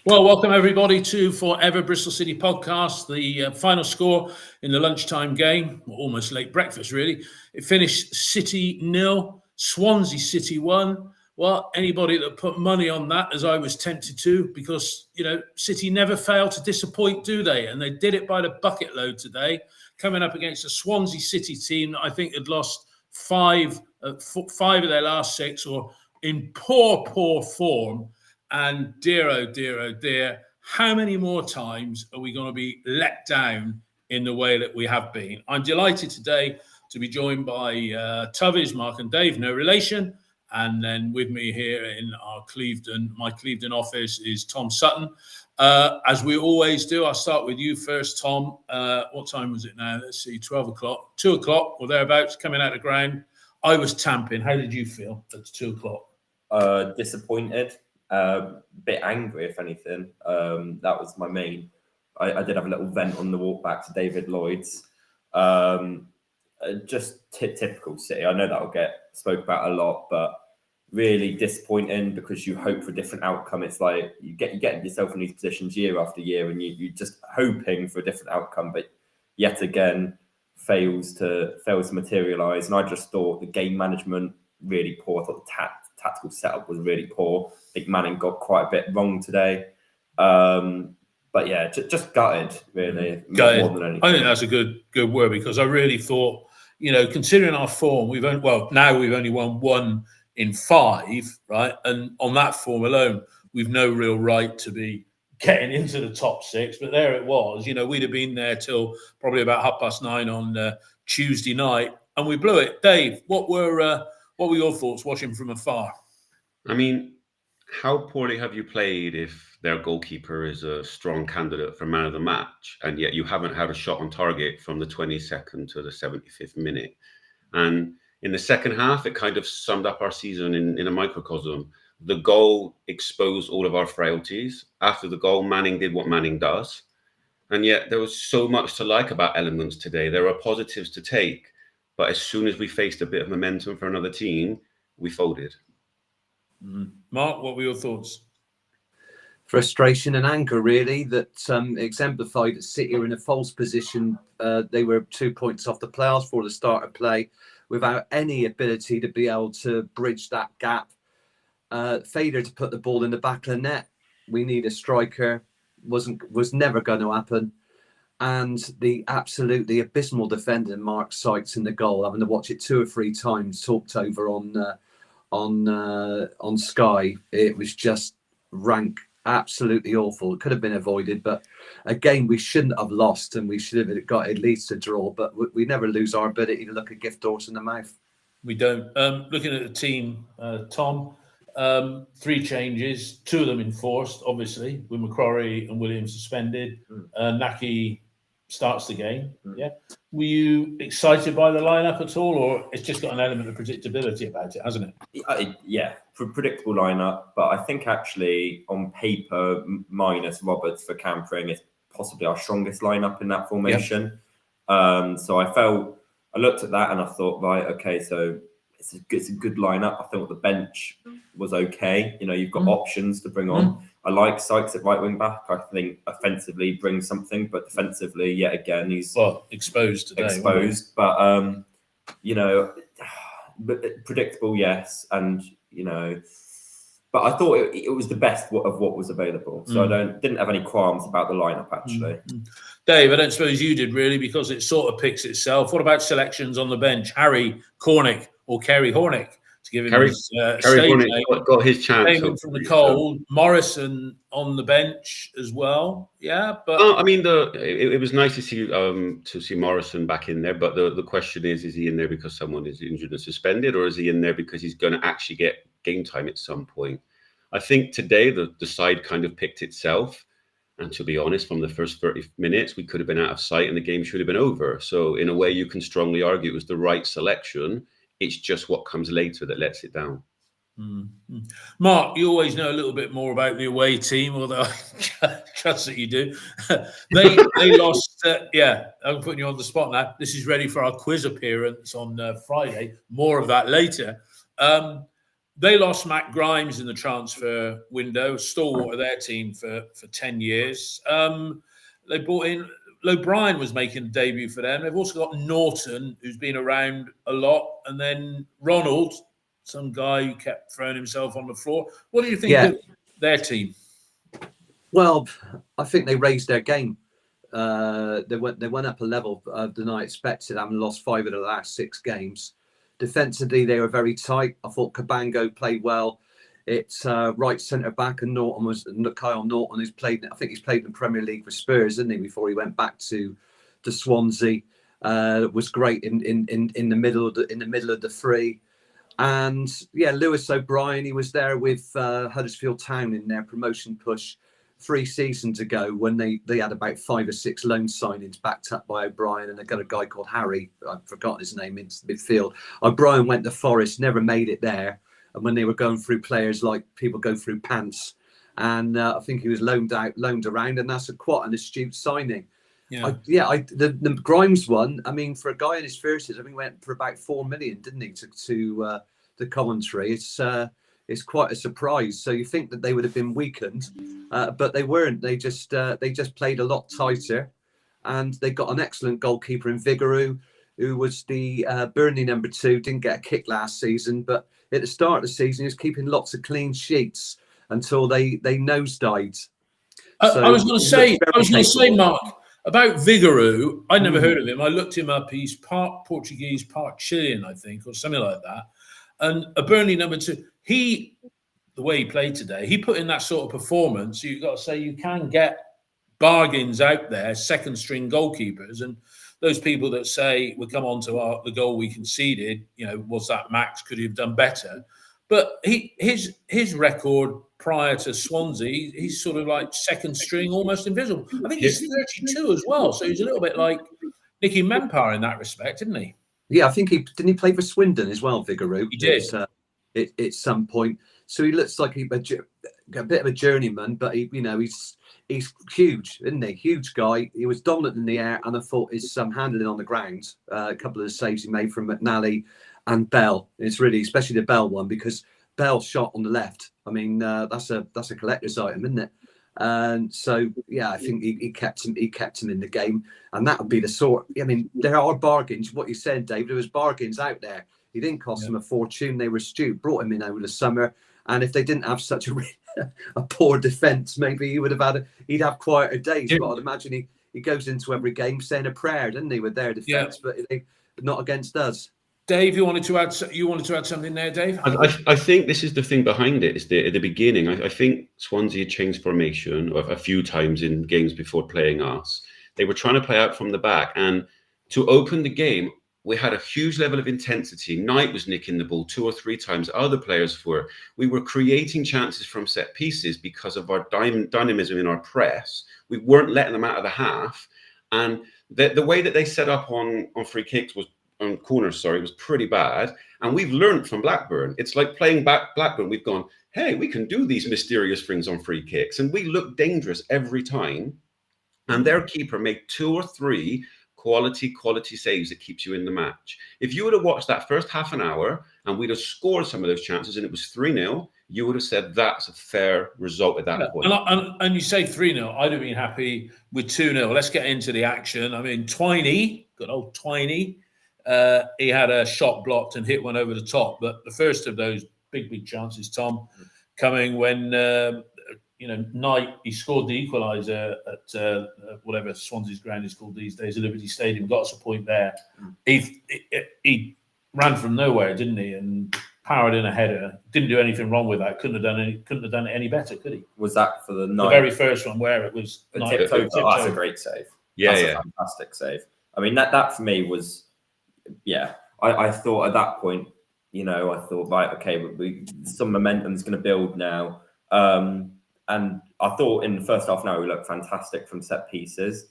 Well, welcome everybody to Forever Bristol City podcast. The final score in the lunchtime game, almost late breakfast really. It finished City 0, Swansea City 1. Well, anybody that put money on that, as I was tempted to, because, City never fail to disappoint, do they? And they did it by the bucket load today, coming up against a Swansea City team that I think had lost five of their last six, or in poor form. And dear, oh dear, oh dear, how many more times are we going to be let down in the way that we have been? I'm delighted today to be joined by Tuvies, Mark and Dave, no relation. And then with me here in my Clevedon office is Tom Sutton. As we always do, I'll start with you first, Tom. What time was it now? Let's see, 12 o'clock, 2 o'clock or thereabouts, coming out of the ground. I was tamping. How did you feel at 2 o'clock? Disappointed. Bit angry, if anything. That was my main. I did have a little vent on the walk back to David Lloyd's. Just typical City. I know that will get spoke about a lot, but really disappointing because you hope for a different outcome. It's like you get yourself in these positions year after year, and you're just hoping for a different outcome, but yet again fails to materialise. And I just thought the game management really poor. I thought the tactical setup was really poor. I think Manning got quite a bit wrong today. But yeah, just gutted, really. Gutted. More than anything. I think that's a good word, because I really thought, considering our form, now we've only won 1 in 5, right? And on that form alone, we've no real right to be getting into the top 6. But there it was. We'd have been there till probably about 9:30 on Tuesday night, and we blew it. Dave, what were your thoughts watching from afar? I mean, how poorly have you played if their goalkeeper is a strong candidate for man of the match, and yet you haven't had a shot on target from the 22nd to the 75th minute? And in the second half, it kind of summed up our season in a microcosm. The goal exposed all of our frailties. After the goal, Manning did what Manning does. And yet there was so much to like about Elements today. There are positives to take. But as soon as we faced a bit of momentum for another team, we folded. Mark, what were your thoughts? Frustration and anger, really, that exemplified that City are in a false position. They were 2 points off the playoffs for the start of play, without any ability to be able to bridge that gap. Failure to put the ball in the back of the net. We need a striker. Was never going to happen. And the absolutely abysmal defending Mark Sykes in the goal, having to watch it 2 or 3 times, talked over on Sky. It was just rank, absolutely awful. It could have been avoided, but again, we shouldn't have lost, and we should have got at least a draw. But we never lose our ability to look a gift horse in the mouth. We don't. Looking at the team, Tom, 3 changes, 2 of them enforced, obviously, with McCrory and Williams suspended. Naki starts the game. Yeah. Were you excited by the lineup at all, or it's just got an element of predictability about it, hasn't it? Yeah, predictable lineup, but I think actually on paper, minus Roberts for Campering, is possibly our strongest lineup in that formation. Yep. So I looked at that and I thought, right, okay, so it's a good lineup. I thought the bench was okay. You've got options to bring on. I like Sykes at right wing back. I think offensively brings something, but defensively, yet again, he's exposed today. But but predictable, yes, and but I thought it was the best of what was available. So I didn't have any qualms about the lineup actually. Dave, I don't suppose you did really, because it sort of picks itself. What about selections on the bench? Harry Cornick or Kerry Hornick, to give him his Hornick got his chance. Came in from the cold. Morrison on the bench as well. Yeah, but I mean, it was nice to see Morrison back in there. But the question is he in there because someone is injured and suspended, or is he in there because he's going to actually get game time at some point? I think today the side kind of picked itself. And to be honest, from the first 30 minutes, we could have been out of sight and the game should have been over. So in a way, you can strongly argue it was the right selection. It's just what comes later that lets it down. Mark, you always know a little bit more about the away team, although I trust that you do. They lost. I'm putting you on the spot now. This is ready for our quiz appearance on Friday. More of that later. they lost Matt Grimes in the transfer window, stalwart of their team for 10 years. They brought in, O'Brien was making a debut for them. They've also got Norton, who's been around a lot, and then Ronald, some guy who kept throwing himself on the floor. What do you think of their team? Well, I think they raised their game. They went up a level than I expected, having lost 5 of the last 6 games. Defensively, they were very tight. I thought Cabango played well. It's right centre back, and Kyle Norton, who's played. I think he's played in the Premier League for Spurs, didn't he? Before he went back to Swansea, was great in the middle of the three. And yeah, Lewis O'Brien, he was there with Huddersfield Town in their promotion push 3 seasons ago, when they had about 5 or 6 loan signings backed up by O'Brien, and they got a guy called Harry, I've forgotten his name, into midfield. O'Brien went to Forest, never made it there. And when they were going through players like people go through pants, and I think he was loaned around, and that's quite an astute signing. The Grimes one, I mean, for a guy in his 30s, I think went for about 4 million, didn't he, to Coventry? It's quite a surprise. So you think that they would have been weakened, but they weren't. They just played a lot tighter, and they got an excellent goalkeeper in Vigouroux, who was the Burnley number 2. Didn't get a kick last season, but at the start of the season, he was keeping lots of clean sheets until they nosedived. I was going to say, Mark, about Vigouroux. I never heard of him. I looked him up. He's part Portuguese, part Chilean, I think, or something like that. And a Burnley number 2. The way he played today, he put in that sort of performance. You've got to say you can get bargains out there, second string goalkeepers, and those people that say we'll come on to the goal we conceded. Was that Max? Could he have done better? But his record prior to Swansea, he's sort of like second string, almost invisible. I think he's 32 as well, so he's a little bit like Nicky Mampar in that respect, isn't he? Yeah, I think didn't he play for Swindon as well, Vigouroux? He did. At some point. So he looks like a bit of a journeyman, but he's huge, isn't he? Huge guy. He was dominant in the air, and I thought his handling on the ground, a couple of the saves he made from McNally and Bell. It's really, especially the Bell one, because Bell shot on the left. I mean, that's a collector's item, isn't it? And so, yeah, I think he kept him in the game, and that would be the sort. I mean, there are bargains. What you said, Dave, there was bargains out there. He didn't cost them a fortune. They were astute, brought him in over the summer, and if they didn't have such a poor defence, maybe he'd have quieter days. Yeah. But I'd imagine he goes into every game saying a prayer, doesn't he, with their defence, but not against us. Dave, you wanted to add something there, Dave? I think this is the thing behind it. Is at the beginning, I think Swansea changed formation a few times in games before playing us. They were trying to play out from the back, and to open the game, we had a huge level of intensity. Knight was nicking the ball 2 or 3 times. Other players were. We were creating chances from set pieces because of our dynamism in our press. We weren't letting them out of the half, and the way that they set up on free kicks was. On corners, was pretty bad. And we've learned from Blackburn. It's like playing back Blackburn. We've gone, hey, we can do these mysterious things on free kicks. And we look dangerous every time. And their keeper made 2 or 3 quality saves that keeps you in the match. If you would have watched that first half an hour and we'd have scored some of those chances and it was 3-0, you would have said that's a fair result at that point. And you say 3-0, I'd have been happy with 2-0. Let's get into the action. I mean, Twiney, good old Twiney, he had a shot blocked and hit one over the top. But the first of those big chances, Tom, coming when Knight, he scored the equaliser at whatever Swansea's ground is called these days, Liberty Stadium. Got us a point there. He ran from nowhere, didn't he? And powered in a header. Didn't do anything wrong with that. Couldn't have done it any better, could he? Was that for the very first one where it was that's a great save. That's a fantastic save. I mean, that for me was. Yeah, I thought at that point, right, okay, some momentum's going to build now. And I thought in the first half an hour we looked fantastic from set pieces,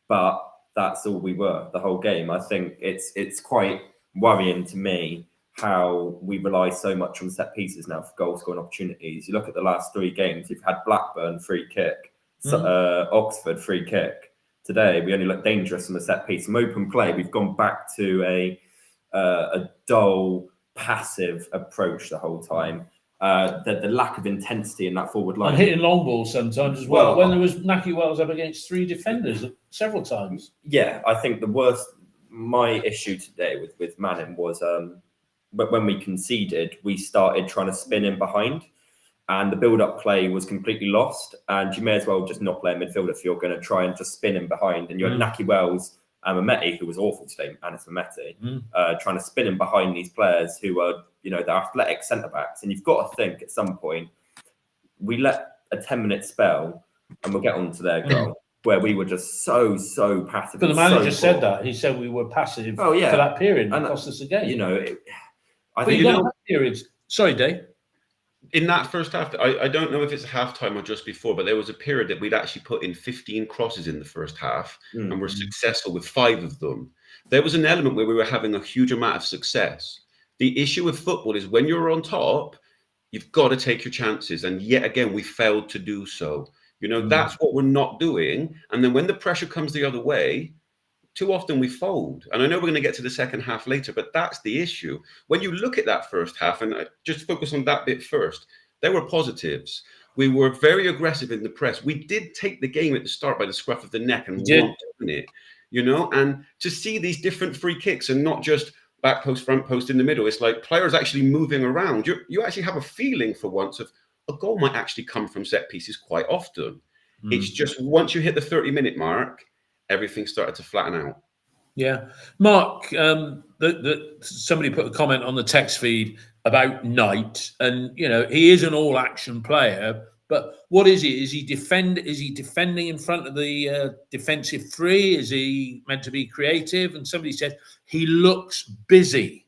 but that's all we were the whole game. I think it's quite worrying to me how we rely so much on set pieces now for goal scoring opportunities. You look at the last 3 games, you've had Blackburn free kick, Oxford free kick. Today, we only look dangerous from a set piece. From open play, we've gone back to a dull passive approach the whole time. The lack of intensity in that forward line. And hitting long balls sometimes as well. When there was Naki Wells up against 3 defenders several times. Yeah, I think my issue today with Manning was when we conceded, we started trying to spin in behind, and the build-up play was completely lost. And you may as well just not play a midfielder if you're going to try and just spin in behind. And you had Naki Wells and Mehmeti, who was awful today, Anis Mehmeti, trying to spin in behind these players who are, they're athletic centre-backs. And you've got to think at some point, we let a 10-minute spell, and we'll get on to their goal, where we were just so passive. But the manager said that. He said we were passive for that period, and it cost us a game. I think periods. Sorry, Dave. In that first half, I don't know if it's halftime or just before, but there was a period that we'd actually put in 15 crosses in the first half, and were successful with 5 of them. There was an element where we were having a huge amount of success. The issue with football is when you're on top, you've got to take your chances. And yet again, we failed to do so. That's what we're not doing. And then when the pressure comes the other way, too often we fold. And I know we're going to get to the second half later, but that's the issue. When you look at that first half, and I just focus on that bit first, there were positives. We were very aggressive in the press. We did take the game at the start by the scruff of the neck and want to win it, and to see these different free kicks and not just back post, front post in the middle. It's like players actually moving around. You actually have a feeling for once of a goal might actually come from set pieces quite often. It's just once you hit the 30-minute mark, everything started to flatten out. Yeah. Mark, somebody put a comment on the text feed about Knight, and he is an all-action player, but what is he? Is he defending in front of the defensive 3? Is he meant to be creative? And somebody said he looks busy.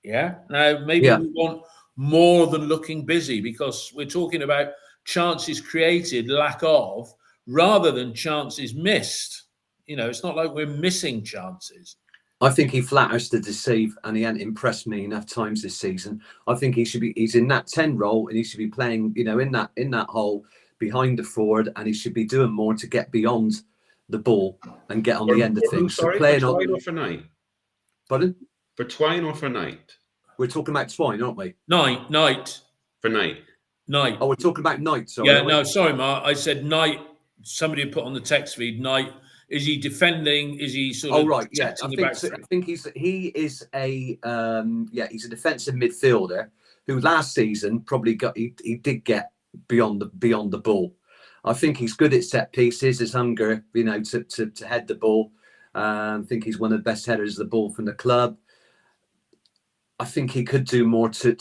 Yeah. Now maybe we want more than looking busy, because we're talking about chances created, lack of, rather than chances missed. It's not like we're missing chances. I think he flatters to deceive, and he hasn't impressed me enough times this season. I think he's in that 10 role, and he should be playing, in that hole behind the forward, and he should be doing more to get beyond the ball and get on the end of things. Sorry, playing for Twine or for Knight? Pardon? For Twine or for Knight? We're talking about Twine, aren't we? Knight. For Knight. Oh, we're talking about Knight. Sorry. Yeah, no, sorry, Mark. I said Knight. Somebody put on the text feed Knight. Is he defending? Is he sort of? Oh right, yeah. I think he is a he's a defensive midfielder who last season probably he did get beyond the ball. I think he's good at set pieces. His hunger, to head the ball. I think he's one of the best headers of the ball from the club. I think he could do more to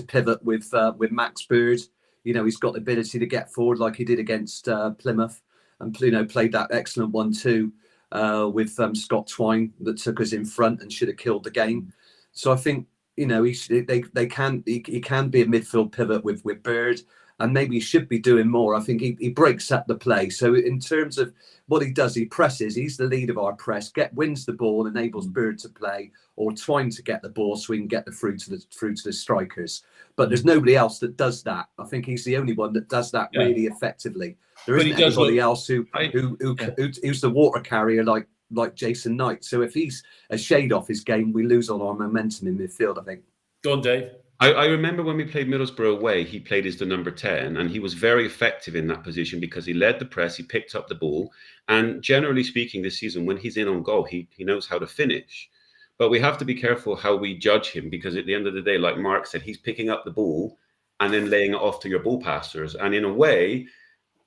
pivot with Max Bird. He's got the ability to get forward like he did against Plymouth. And played that excellent 1-2 with Scott Twine that took us in front and should have killed the game. So I think he can be a midfield pivot with Bird, and maybe he should be doing more. I think he breaks up the play. So in terms of what he does, he presses. He's the lead of our press. Wins the ball, enables Bird to play, or Twine to get the ball so we can get through to the strikers. But there's nobody else that does that. I think he's the only one that does that really effectively. There isn't anybody else who's the water carrier like Jason Knight. So if he's a shade off his game, we lose on our momentum in midfield, I think. Go on, Dave. I remember when we played Middlesbrough away, he played as the number 10, and he was very effective in that position because he led the press, he picked up the ball, and generally speaking this season, when he's in on goal, he knows how to finish. But we have to be careful how we judge him, because at the end of the day, like Mark said, he's picking up the ball and then laying it off to your ball passers. And in a way,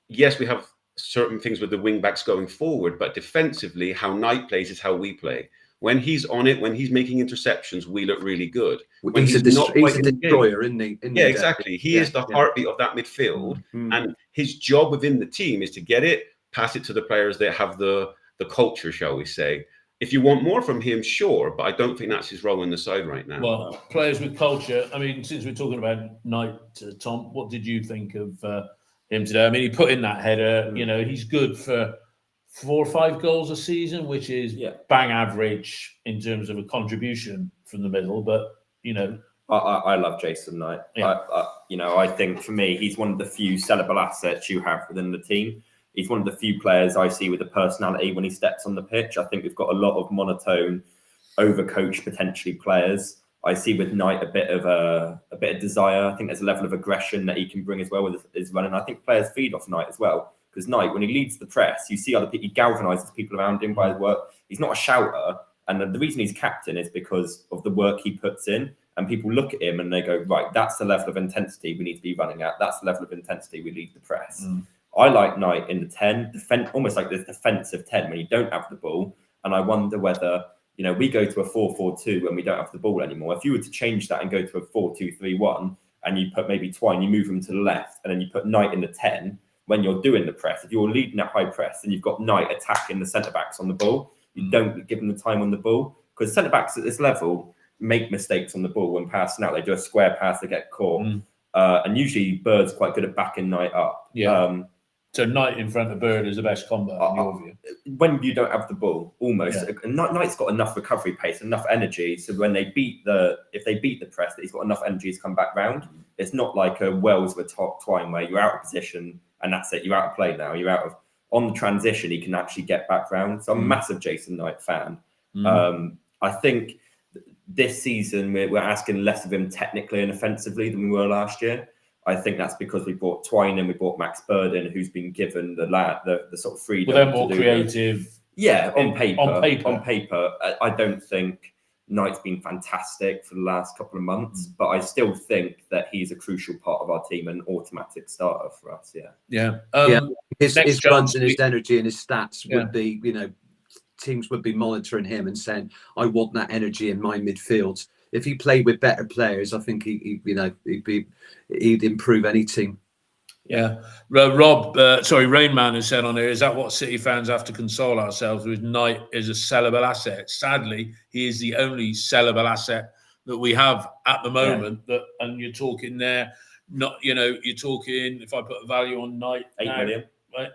yes, we have certain things with the wing backs going forward, but defensively, how Knight plays is how we play. When he's on it, when he's making interceptions, we look really good. When he's a destroyer, isn't he? Yeah, exactly. He is the heartbeat of that midfield. And his job within the team is to get it, pass it to the players that have the culture, shall we say. If you want more from him, sure, but I don't think that's his role in the side right now. Well, players with culture. I mean, since we're talking about Knight, Tom, what did you think of him today? I mean, he put in that header. He's good for 4 or 5 goals a season, which is bang average in terms of a contribution from the middle. But I love Jason Knight. Yeah. I think for me, he's one of the few sellable assets you have within the team. He's one of the few players I see with a personality when he steps on the pitch. I think we've got a lot of monotone, overcoached potentially players. I see with Knight a bit of desire. I think there's a level of aggression that he can bring as well with his run, and I think players feed off Knight as well. Because Knight, when he leads the press, you see other people, he galvanises people around him by his work. He's not a shouter, and the reason he's captain is because of the work he puts in. And people look at him and they go, right, that's the level of intensity we need to be running at. That's the level of intensity we lead the press. I like Knight in the 10, almost like this defensive 10 when you don't have the ball. And I wonder whether, we go to a 4-4-2 when we don't have the ball anymore. If you were to change that and go to a 4-2-3-1 and you put maybe Twine, you move him to the left, and then you put Knight in the 10, when you're doing the press, if you're leading that high press and you've got Knight attacking the centre-backs on the ball, you don't give them the time on the ball. Because centre-backs at this level make mistakes on the ball when passing out. They do a square pass, they get caught. And usually Bird's quite good at backing Knight up. Yeah. So Knight in front of Bird is the best combo in your view? When you don't have the ball, almost. Yeah. Knight's got enough recovery pace, enough energy. So when if they beat the press, that he's got enough energy to come back round. It's not like a Wells with Twine where you're out of position and that's it. You're out of play now. On the transition, he can actually get back round. So I'm a massive Jason Knight fan. I think this season we're asking less of him technically and offensively than we were last year. I think that's because we brought Twine in, we brought Max Bird in, who's been given the sort of freedom. Well, they're more creative. On paper. I don't think Knight's been fantastic for the last couple of months, but I still think that he's a crucial part of our team, an automatic starter for us. Yeah. His runs and his energy and his stats would be, teams would be monitoring him and saying, I want that energy in my midfield. If he played with better players, I think he'd improve any team. Yeah. Rainman has said on here, is that what City fans have to console ourselves with? Knight is a sellable asset. Sadly, he is the only sellable asset that we have at the moment. And you're talking there, you're talking, if I put a value on Knight, 8 million. Right,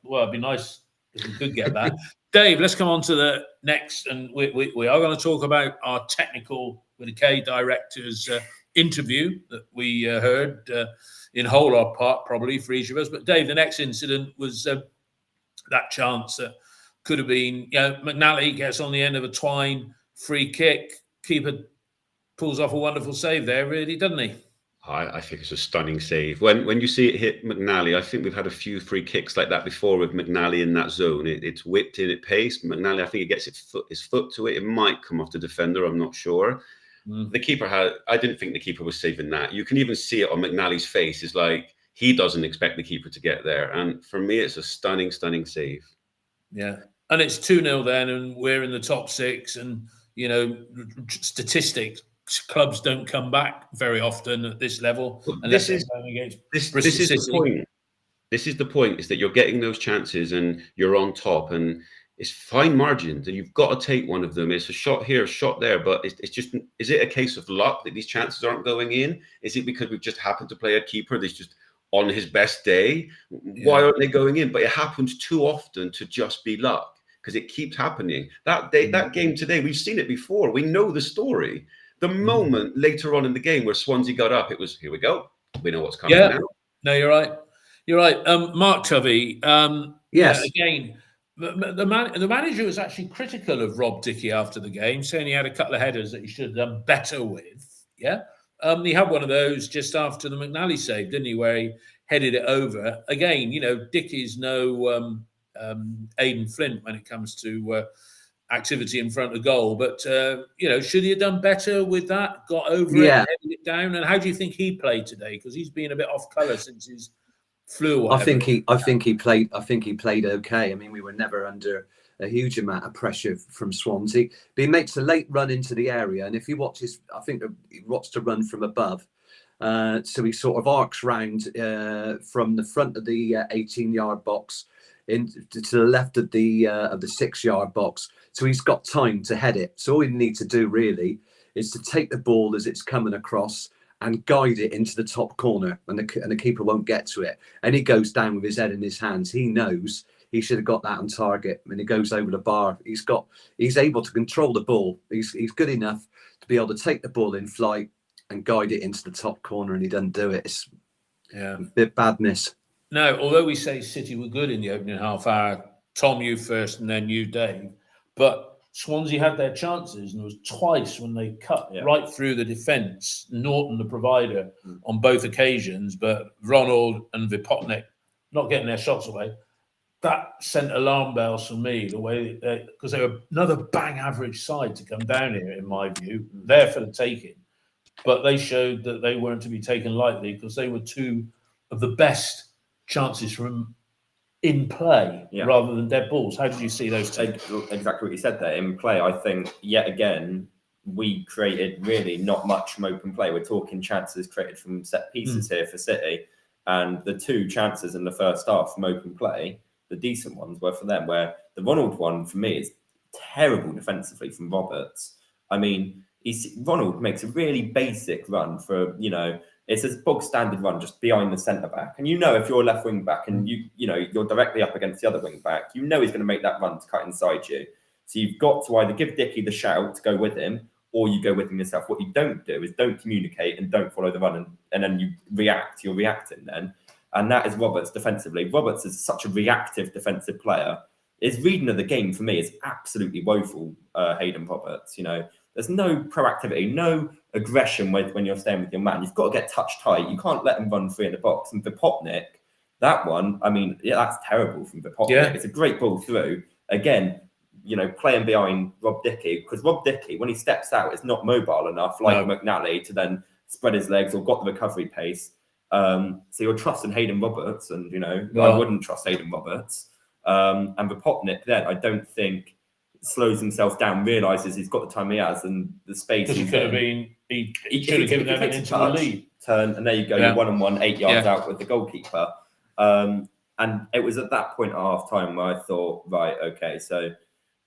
well, it'd be nice if we could get that. Dave, let's come on to the next, and we are going to talk about our technical with a K director's interview that we heard in whole or part, probably for each of us. But Dave, the next incident was that chance that could have been, McNally gets on the end of a Twine free kick. Keeper pulls off a wonderful save there, really, doesn't he? I think it's a stunning save. When you see it hit McNally, I think we've had a few free kicks like that before with McNally in that zone. It's whipped in at pace. McNally, I think it gets his foot to it. It might come off the defender. I'm not sure. The keeper I didn't think the keeper was saving that. You can even see it on McNally's face. It's like he doesn't expect the keeper to get there. And for me, it's a stunning, stunning save. Yeah. And it's 2-0 then, and we're in the top 6. And, statistics, clubs don't come back very often at this level. This is the point. This is the point, is that you're getting those chances and you're on top, and it's fine margins, and you've got to take one of them. It's a shot here, a shot there, but it's just, is it a case of luck that these chances aren't going in? Is it because we've just happened to play a keeper that's just on his best day? Why aren't they going in? But it happens too often to just be luck, because it keeps happening. That game today, we've seen it before. We know the story. The moment later on in the game where Swansea got up, it was, here we go. We know what's coming now. No, you're right. You're right. Mark Tovey. Yes. Again, the manager was actually critical of Rob Dickie after the game, saying he had a couple of headers that he should have done better with. Yeah. He had one of those just after the McNally save, didn't he, where he headed it over. Again, Dickie's no Aidan Flint when it comes to activity in front of goal, but should he have done better with that? Got over it, headed it down. And how do you think he played today? Because he's been a bit off colour since his flu. I think he played okay. I mean, we were never under a huge amount of pressure from Swansea, but he makes a late run into the area, and if you watch I think he wants to run from above. So he sort of arcs round from the front of the 18-yard box to the left of the 6-yard box. So he's got time to head it. So all you need to do really is to take the ball as it's coming across and guide it into the top corner, and the keeper won't get to it. And he goes down with his head in his hands. He knows he should have got that on target, and he goes over the bar. He's able to control the ball. He's good enough to be able to take the ball in flight and guide it into the top corner, and he doesn't do it. It's a bit bad miss. No, although we say City were good in the opening half hour, Tom, you first, and then you, Dave. But Swansea had their chances, and there was twice when they cut right through the defence, Norton the provider on both occasions, but Ronald and Vipotnik not getting their shots away. That sent alarm bells for me, the way because they were another bang average side to come down here, in my view, there for the taking. But they showed that they weren't to be taken lightly because they were two of the best chances from in play rather than dead balls. How did you see those two? Exactly what you said there. In play, I think, yet again, we created really not much from open play. We're talking chances created from set pieces here for City. And the two chances in the first half from open play, the decent ones were for them, where the Ronald one, for me, is terrible defensively from Roberts. I mean, Ronald makes a really basic run for, it's a bog standard run just behind the centre back. And if you're a left wing back and you're directly up against the other wing back, he's going to make that run to cut inside you. So you've got to either give Dickie the shout to go with him, or you go with him yourself. What you don't do is don't communicate and don't follow the run, and then you react. You're reacting then. And that is Roberts defensively. Roberts is such a reactive defensive player. His reading of the game for me is absolutely woeful, Hayden Roberts. There's no proactivity, no aggression when you're staying with your man. You've got to get touch tight. You can't let him run free in the box. And Vipotnik, that one, that's terrible from Vipotnik. Yeah. It's a great ball through. Again, playing behind Rob Dickie, because Rob Dickie, when he steps out, is not mobile enough, like McNally, to then spread his legs or got the recovery pace. So you're trusting Hayden Roberts, and I wouldn't trust Hayden Roberts. And Vipotnik, then I don't think slows himself down, realizes he's got the time he has and the space. He could have been. He should have given them into the lead. Turn, and there you go. You're 1-on-1, 8 yards out with the goalkeeper. And it was at that point at half time where I thought, right, okay, so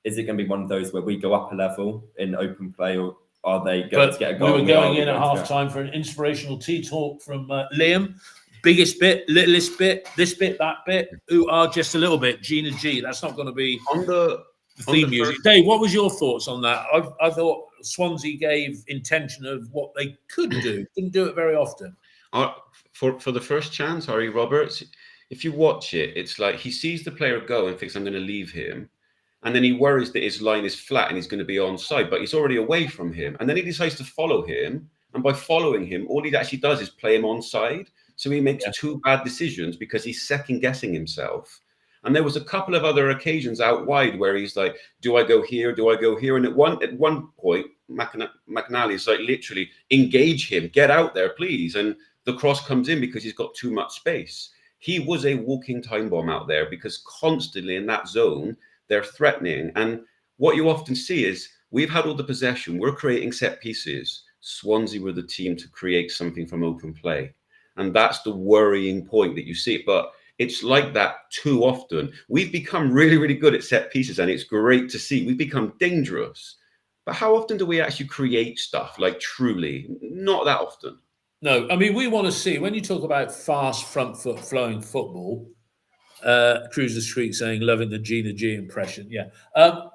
is it going to be one of those where we go up a level in open play, or are they going to get a goal? We were going in at half time for an inspirational tea talk from Liam. Biggest bit, littlest bit, this bit, that bit. Just a little bit. Gina G. That's not going to be on the theme music. Dave, what was your thoughts on that? I thought Swansea gave intention of what they could do. Didn't do it very often. For the first chance, Harry Roberts, if you watch it, it's like he sees the player go and thinks, I'm going to leave him. And then he worries that his line is flat and he's going to be onside, but he's already away from him. And then he decides to follow him. And by following him, all he actually does is play him onside. So he makes two bad decisions because he's second guessing himself. And there was a couple of other occasions out wide where he's like, do I go here? Do I go here? And at one point, McNally is like, literally, engage him, get out there, please. And the cross comes in because he's got too much space. He was a walking time bomb out there because constantly in that zone, they're threatening. And what you often see is we've had all the possession. We're creating set pieces. Swansea were the team to create something from open play. And that's the worrying point that you see. But it's like that too often. We've become really, really good at set pieces, and it's great to see. We've become dangerous. But how often do we actually create stuff, like truly? Not that often. No, we want to see, when you talk about fast front foot flowing football, Cruiser Street saying, loving the Gina G impression. Yeah.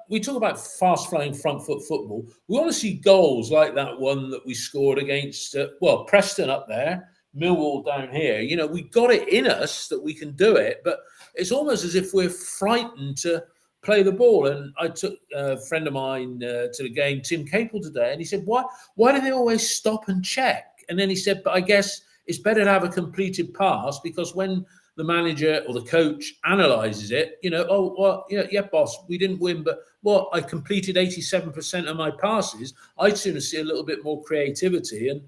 We talk about fast flowing front foot football. We want to see goals like that one that we scored against, Preston up there, Millwall down here. We got it in us that we can do it, but it's almost as if we're frightened to play the ball. And I took a friend of mine to the game, Tim Capel, today, and he said, why do they always stop and check? And then he said, but I guess it's better to have a completed pass, because when the manager or the coach analyzes it, boss, we didn't win, but I completed 87% of my passes. I'd sooner see a little bit more creativity and,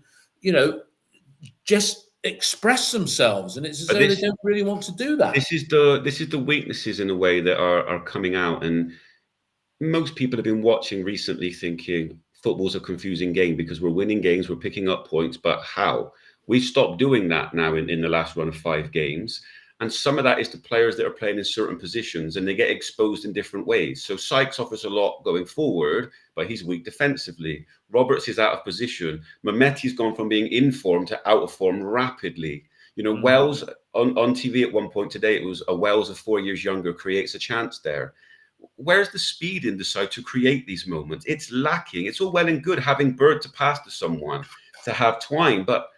just express themselves. And it's as though they don't really want to do that. This is the weaknesses in a way that are coming out. And most people have been watching recently thinking football's a confusing game because we're winning games, we're picking up points, but how? We've stopped doing that now in the last run of 5 games. And some of that is the players that are playing in certain positions and they get exposed in different ways. So Sykes offers a lot going forward, but he's weak defensively. Roberts is out of position. Mehmeti's gone from being in form to out of form rapidly. Wells on TV at one point today, it was a Wells of 4 years younger creates a chance there. Where's the speed in the side to create these moments? It's lacking. It's all well and good having Bird to pass to someone, to have Twine, but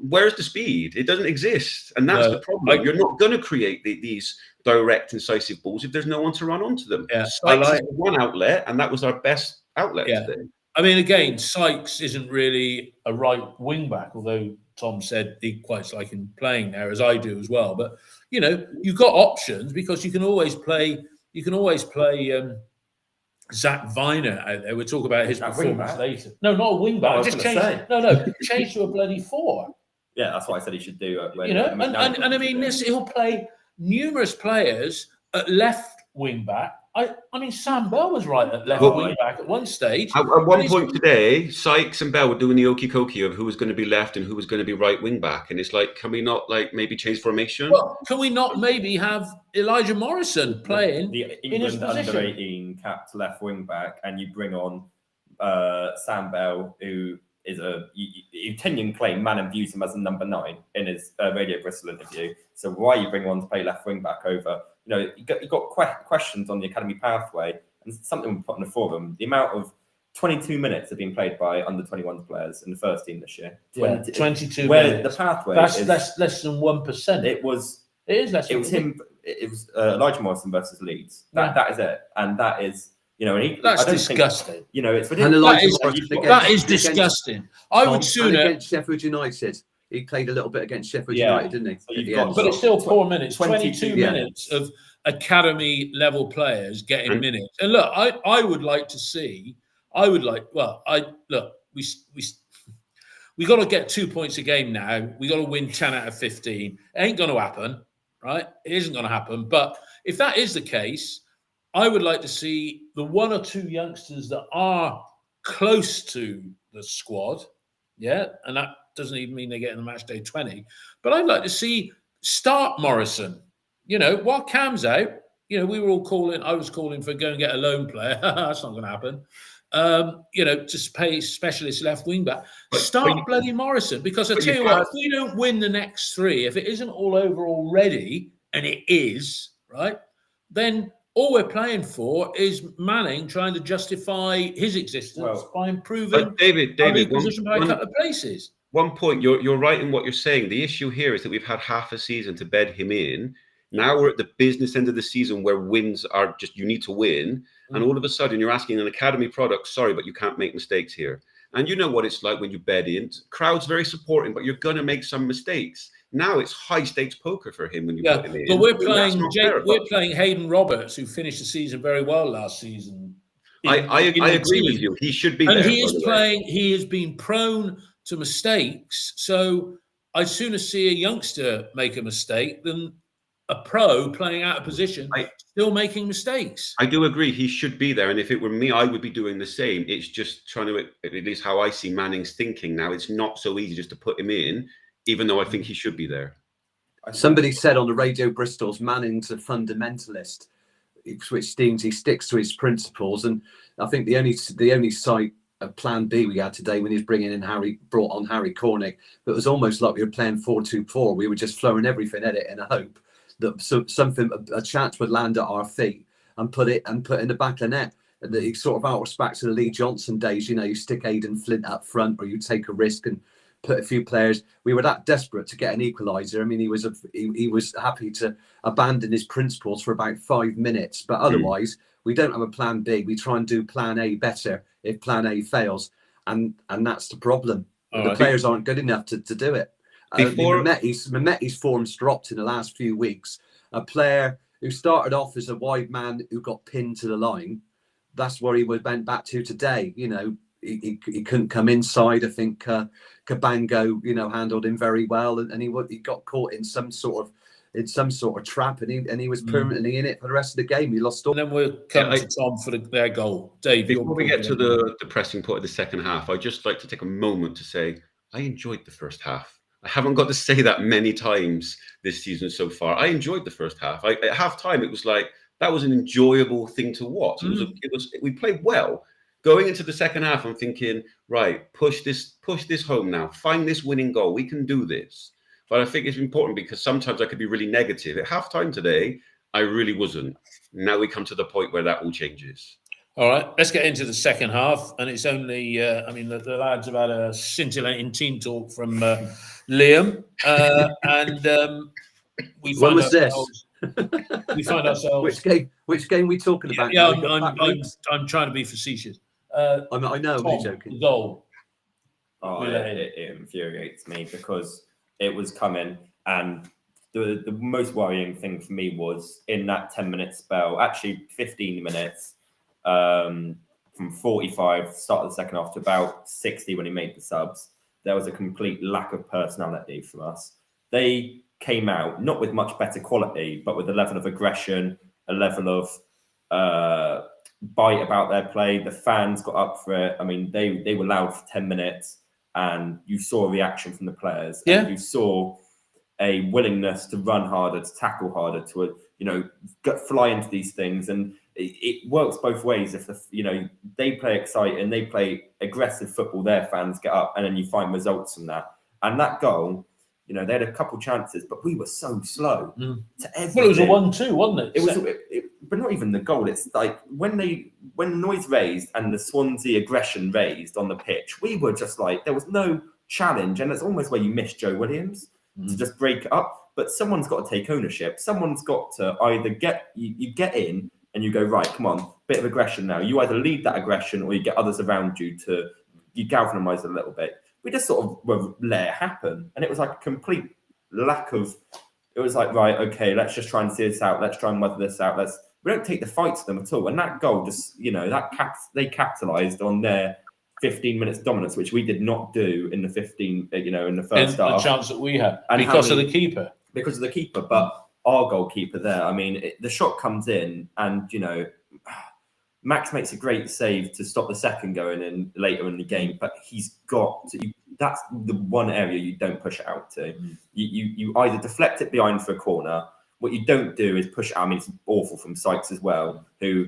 where's the speed? It doesn't exist, and that's the problem. You're not going to create these direct, incisive balls if there's no one to run onto them. Yeah. Sykes is one outlet, and that was our best outlet today. I mean, again, Sykes isn't really a right wing back, although Tom said he quite likes him playing there, as I do as well. But you've got options because you can always play. Zach Viner out there. We'll talk about his performance later. No, not a wing back. Just change to a bloody 4. Yeah, that's what I said he should do. And I mean, he'll play numerous players at left wing back. I mean, Sam Bell was right at left wing back at one stage. At one point today, Sykes and Bell were doing the okie dokie of who was going to be left and who was going to be right wing back. And it's like, can we not maybe change formation? Well, can we not maybe have Elijah Morrison playing in his position? Under 18 capped left wing back, and you bring on Sam Bell, who is Kenyon claim man and views him as a number 9 in his Radio Bristol interview. So why you bring on to play left wing back over? You got questions on the academy pathway, and something we put on the forum. The amount of 22 minutes have been played by under 21 players in the first team this year. 22 where minutes. The pathway that's less than 1%. It is less. It was him. It was Elijah Morrison versus Leeds. That is it, and that is. That's disgusting. It's ridiculous. That is disgusting. I would sooner against Sheffield United. He played a little bit against Sheffield United, didn't he? But it's still 4 minutes, 22 minutes of academy level players getting minutes. And look, I would like to see. We got to get 2 points a game now. We got to win 10 out of 15. It ain't going to happen, right? It isn't going to happen. But if that is the case, I would like to see the 1 or 2 youngsters that are close to the squad, and that doesn't even mean they get in the match day 20. But I'd like to see start Morrison. While Cam's out, we were all calling. I was calling for go and get a loan player. That's not going to happen. To pay specialist left wing back. Start bloody Morrison, because I tell you what, if we don't win the next 3, if it isn't all over already, and it is, right, then all we're playing for is Manning trying to justify his existence by improving David, position by a couple of places. One point, you're right in what you're saying. The issue here is that we've had half a season to bed him in. Now we're at the business end of the season where wins are just, you need to win. And all of a sudden you're asking an academy product, sorry, but you can't make mistakes here. And you know what it's like when you bed in. Crowd's very supporting, but you're going to make some mistakes. Now it's high stakes poker for him when you put him in. But we're playing Hayden Roberts, who finished the season very well last season. I agree with you. He should be and there. And he is playing. He has been prone to mistakes. So I'd sooner see a youngster make a mistake than a pro playing out of position, still making mistakes. I do agree. He should be there. And if it were me, I would be doing the same. It's just trying to, at least how I see Manning's thinking now, it's not so easy just to put him in, even though I think he should be there. Somebody said on the Radio Bristol's Manning's a fundamentalist, which means he sticks to his principles. And I think the only sight of Plan B we had today when he was brought on Harry Cornick, it was almost like we were playing 4-2-4. We were just throwing everything at it in a hope that a chance would land at our feet and put in the back of the net. And that sort of out respect to the Lee Johnson days, you stick Aidan Flint up front, or you take a risk and put a few players. We were that desperate to get an equaliser. I mean, he was happy to abandon his principles for about 5 minutes, but otherwise we don't have a plan B. We try and do plan A better if plan A fails, and that's the problem. The players aren't good enough to do it. Mehmeti's form's dropped in the last few weeks. A player who started off as a wide man who got pinned to the line, that's where he went back to today. He couldn't come inside. I think Cabango, handled him very well, and he got caught in some sort of trap, and he was permanently in it for the rest of the game. He lost all. And then we'll come to Tom for their goal. Dave, before we get to the pressing point of the second half, I'd just like to take a moment to say I enjoyed the first half. I haven't got to say that many times this season so far. I enjoyed the first half. At half time, it was like that was an enjoyable thing to watch. We played well. Going into the second half, I'm thinking, right, push this home now. Find this winning goal. We can do this. But I think it's important because sometimes I could be really negative. At halftime today, I really wasn't. Now we come to the point where that all changes. All right, let's get into the second half, and it's only, the lads have had a scintillating team talk from Liam, and we When find was this? ourselves. We find ourselves. Which game we talking about? Yeah, now? I'm trying to be facetious. I know, I'm only joking. The goal. Oh, it infuriates me because it was coming, and the most worrying thing for me was in that 10-minute spell, actually 15 minutes, from 45 start of the second half to about 60 when he made the subs, there was a complete lack of personality from us. They came out not with much better quality, but with a level of aggression, a level of bite about their play. The fans got up for it. I mean, they were loud for 10 minutes, and you saw a reaction from the players. Yeah. And you saw a willingness to run harder, to tackle harder, to fly into these things. And it works both ways. If they play exciting, they play aggressive football, their fans get up, and then you find results from that. And that goal, they had a couple chances, but we were so slow to everything. Well, it was a 1-2, wasn't it? It was, but not even the goal. It's like when the noise raised and the Swansea aggression raised on the pitch, we were just like, there was no challenge, and it's almost where you miss Joe Williams to just break it up. But someone's got to take ownership. Someone's got to either get in and you go, right, come on, bit of aggression now. You either lead that aggression or you get others around you to galvanise a little bit. We just sort of let it happen. And it was like a complete lack of, it was like, right, okay, let's just try and see this out. Let's try and weather this out. We don't take the fight to them at all. And that goal just, they capitalised on their 15 minutes dominance, which we did not do in the 15, in the first half. The chance that we had and because of the keeper. Because of the keeper. But our goalkeeper there, I mean, the shot comes in and, Max makes a great save to stop the second going in later in the game, but he's got to, that's the one area you don't push it out to. You either deflect it behind for a corner. What you don't do is push it out. I mean, it's awful from Sykes as well, who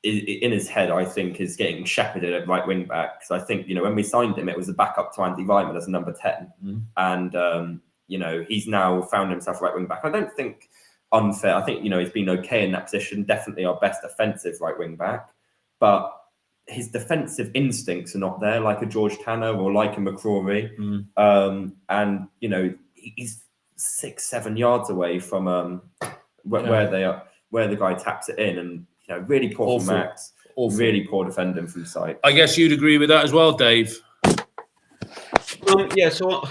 in his head, I think, is getting shepherded at right wing back. Because I think, when we signed him, it was a backup to Andy Ryman as a number 10. And, he's now found himself right wing back. I don't think unfair. I think, he's been okay in that position. Definitely our best offensive right wing back. But his defensive instincts are not there, like a George Tanner or like a McCrory. And, he's 6-7 yards away from where they are, where the guy taps it in. And, really poor from Max. Awful. Really poor defending from Sykes. I guess you'd agree with that as well, Dave. Yeah, so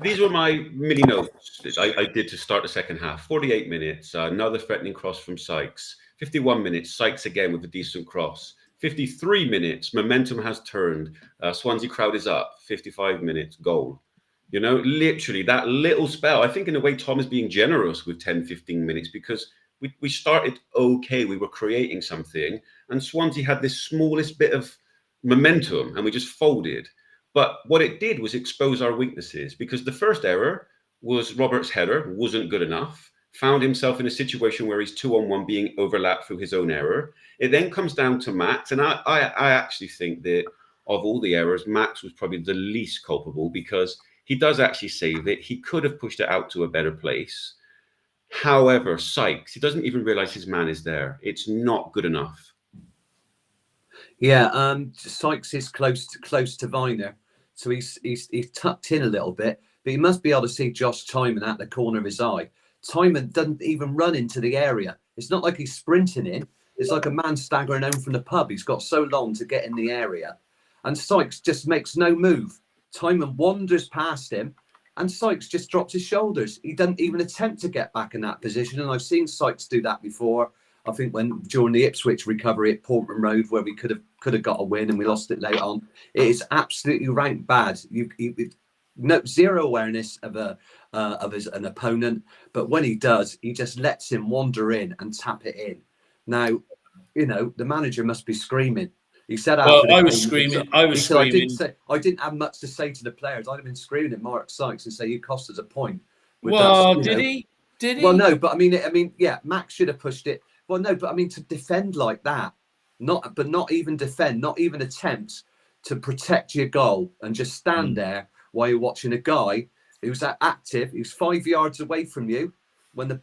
these were my mini notes that I did to start the second half. 48 minutes, another threatening cross from Sykes. 51 minutes, Sykes again with a decent cross. 53 minutes, momentum has turned. Swansea crowd is up. 55 minutes, goal. Literally that little spell. I think in a way Tom is being generous with 10, 15 minutes because we started okay. We were creating something and Swansea had this smallest bit of momentum and we just folded. But what it did was expose our weaknesses because the first error was Robert's header wasn't good enough. Found himself in a situation where he's 2-on-1 being overlapped through his own error. It then comes down to Max. And I actually think that of all the errors, Max was probably the least culpable because he does actually save it. He could have pushed it out to a better place. However, Sykes, he doesn't even realize his man is there. It's not good enough. Yeah, Sykes is close to Viner. So he's tucked in a little bit, but he must be able to see Josh Timon at the corner of his eye. Timon doesn't even run into the area. It's not like he's sprinting in. It's like a man staggering home from the pub. He's got so long to get in the area. And Sykes just makes no move. Timon wanders past him and Sykes just drops his shoulders. He doesn't even attempt to get back in that position. And I've seen Sykes do that before. I think during the Ipswich recovery at Portman Road, where we could have got a win and we lost it late on. It is absolutely rank bad. Zero awareness of an opponent, but when he does, he just lets him wander in and tap it in. Now, the manager must be screaming. He said, "Well, I was screaming. I didn't have much to say to the players. I'd have been screaming at Mark Sykes and say, "You cost us a point." Well, did he? Did he? Well, no, but I mean, yeah, Max should have pushed it. Well, no, but I mean, to defend like that, not even defend, not even attempt to protect your goal and just stand there while you're watching a guy who's active, who's 5 yards away from you when the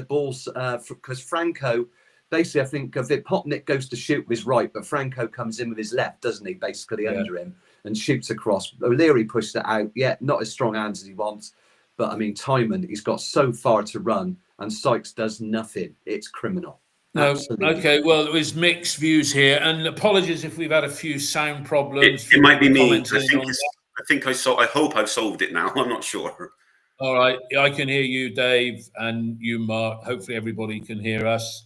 ball's because Franco basically, I think if Popnik goes to shoot with his right, but Franco comes in with his left, doesn't he? Basically under him and shoots across. O'Leary pushed it out. Yeah, not as strong hands as he wants, but I mean, Timon, he's got so far to run, and Sykes does nothing. It's criminal. No, Absolutely. okay. Well, there was mixed views here, and apologies if we've had a few sound problems. It might be me. I hope I've solved it now. I'm not sure. All right, I can hear you, Dave, and you, Mark. Hopefully, everybody can hear us.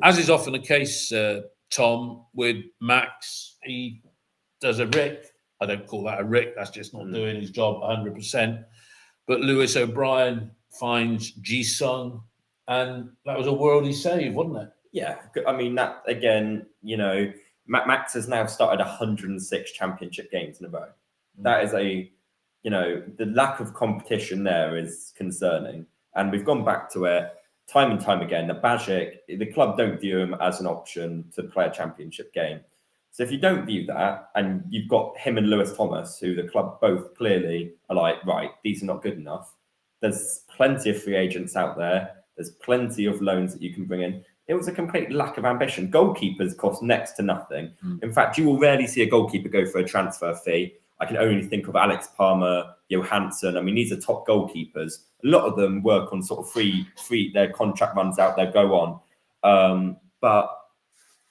As is often the case, Tom, with Max, he does a Rick. I don't call that a Rick. That's just not doing his job 100%. But Lewis O'Brien finds Ji-sung, and that was a worldly save, wasn't it? Yeah, I mean, that again, Max has now started 106 championship games in a row. That is the lack of competition there is concerning. And we've gone back to it time and time again. That Bajic, the club don't view him as an option to play a championship game. So if you don't view that, and you've got him and Lewis Thomas, who the club both clearly are like, right, these are not good enough. There's plenty of free agents out there. There's plenty of loans that you can bring in. It was a complete lack of ambition. Goalkeepers cost next to nothing. In fact, you will rarely see a goalkeeper go for a transfer fee. I can only think of Alex Palmer, Johansson. I mean, these are top goalkeepers. A lot of them work on sort of free. Their contract runs out, they go on. But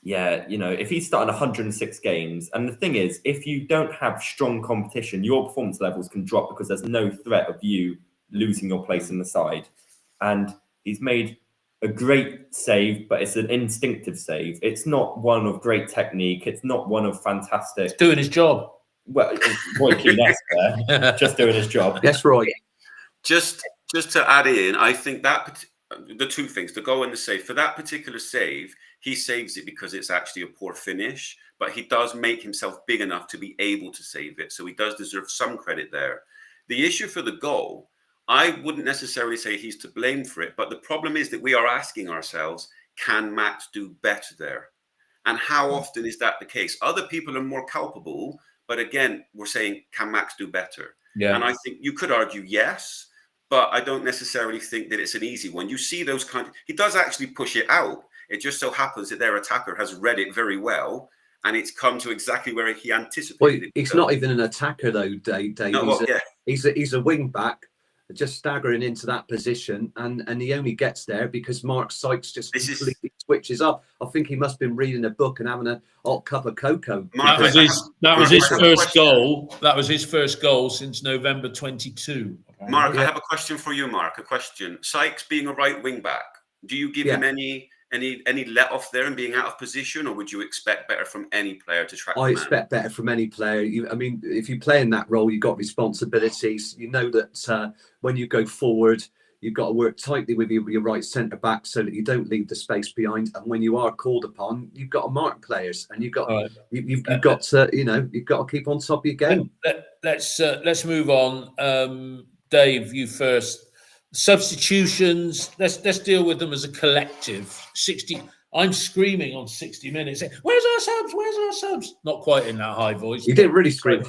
yeah, if he's starting 106 games, and the thing is, if you don't have strong competition, your performance levels can drop because there's no threat of you losing your place in the side. And he's made a great save, but it's an instinctive save. It's not one of great technique. It's not one of fantastic. He's doing his job. Well, Roy Keane-esque there, just doing his job. That's right. Just to add in, I think that the two things, the goal and the save, for that particular save, he saves it because it's actually a poor finish, but he does make himself big enough to be able to save it. So he does deserve some credit there. The issue for the goal, I wouldn't necessarily say he's to blame for it, but the problem is that we are asking ourselves, can Max do better there? And how often is that the case? Other people are more culpable, but again, we're saying, can Max do better? Yeah. And I think you could argue yes, but I don't necessarily think that it's an easy one. You see those he does actually push it out. It just so happens that their attacker has read it very well, and it's come to exactly where he anticipated it. He's not even an attacker though, Dave. No, he's a wing back, just staggering into that position, and he only gets there because Mark Sykes just completely switches up. I think he must have been reading a book and having a hot cup of cocoa. That was his first goal. That was his first goal since November 22. Mark, I have a question for you, Mark. A question. Sykes being a right wing back, do you give him any let off there and being out of position, or would you expect better from any player to track? I expect better from any player. I mean, if you play in that role, you've got responsibilities. You know that when you go forward, you've got to work tightly with your right centre back so that you don't leave the space behind. And when you are called upon, you've got to mark players, and you've got to keep on top of your game. Let's move on. Dave, you first. Substitutions. Let's deal with them as a collective. 60. I'm screaming on 60 minutes. Saying, Where's our subs? Where's our subs? Not quite in that high voice. You didn't really scream.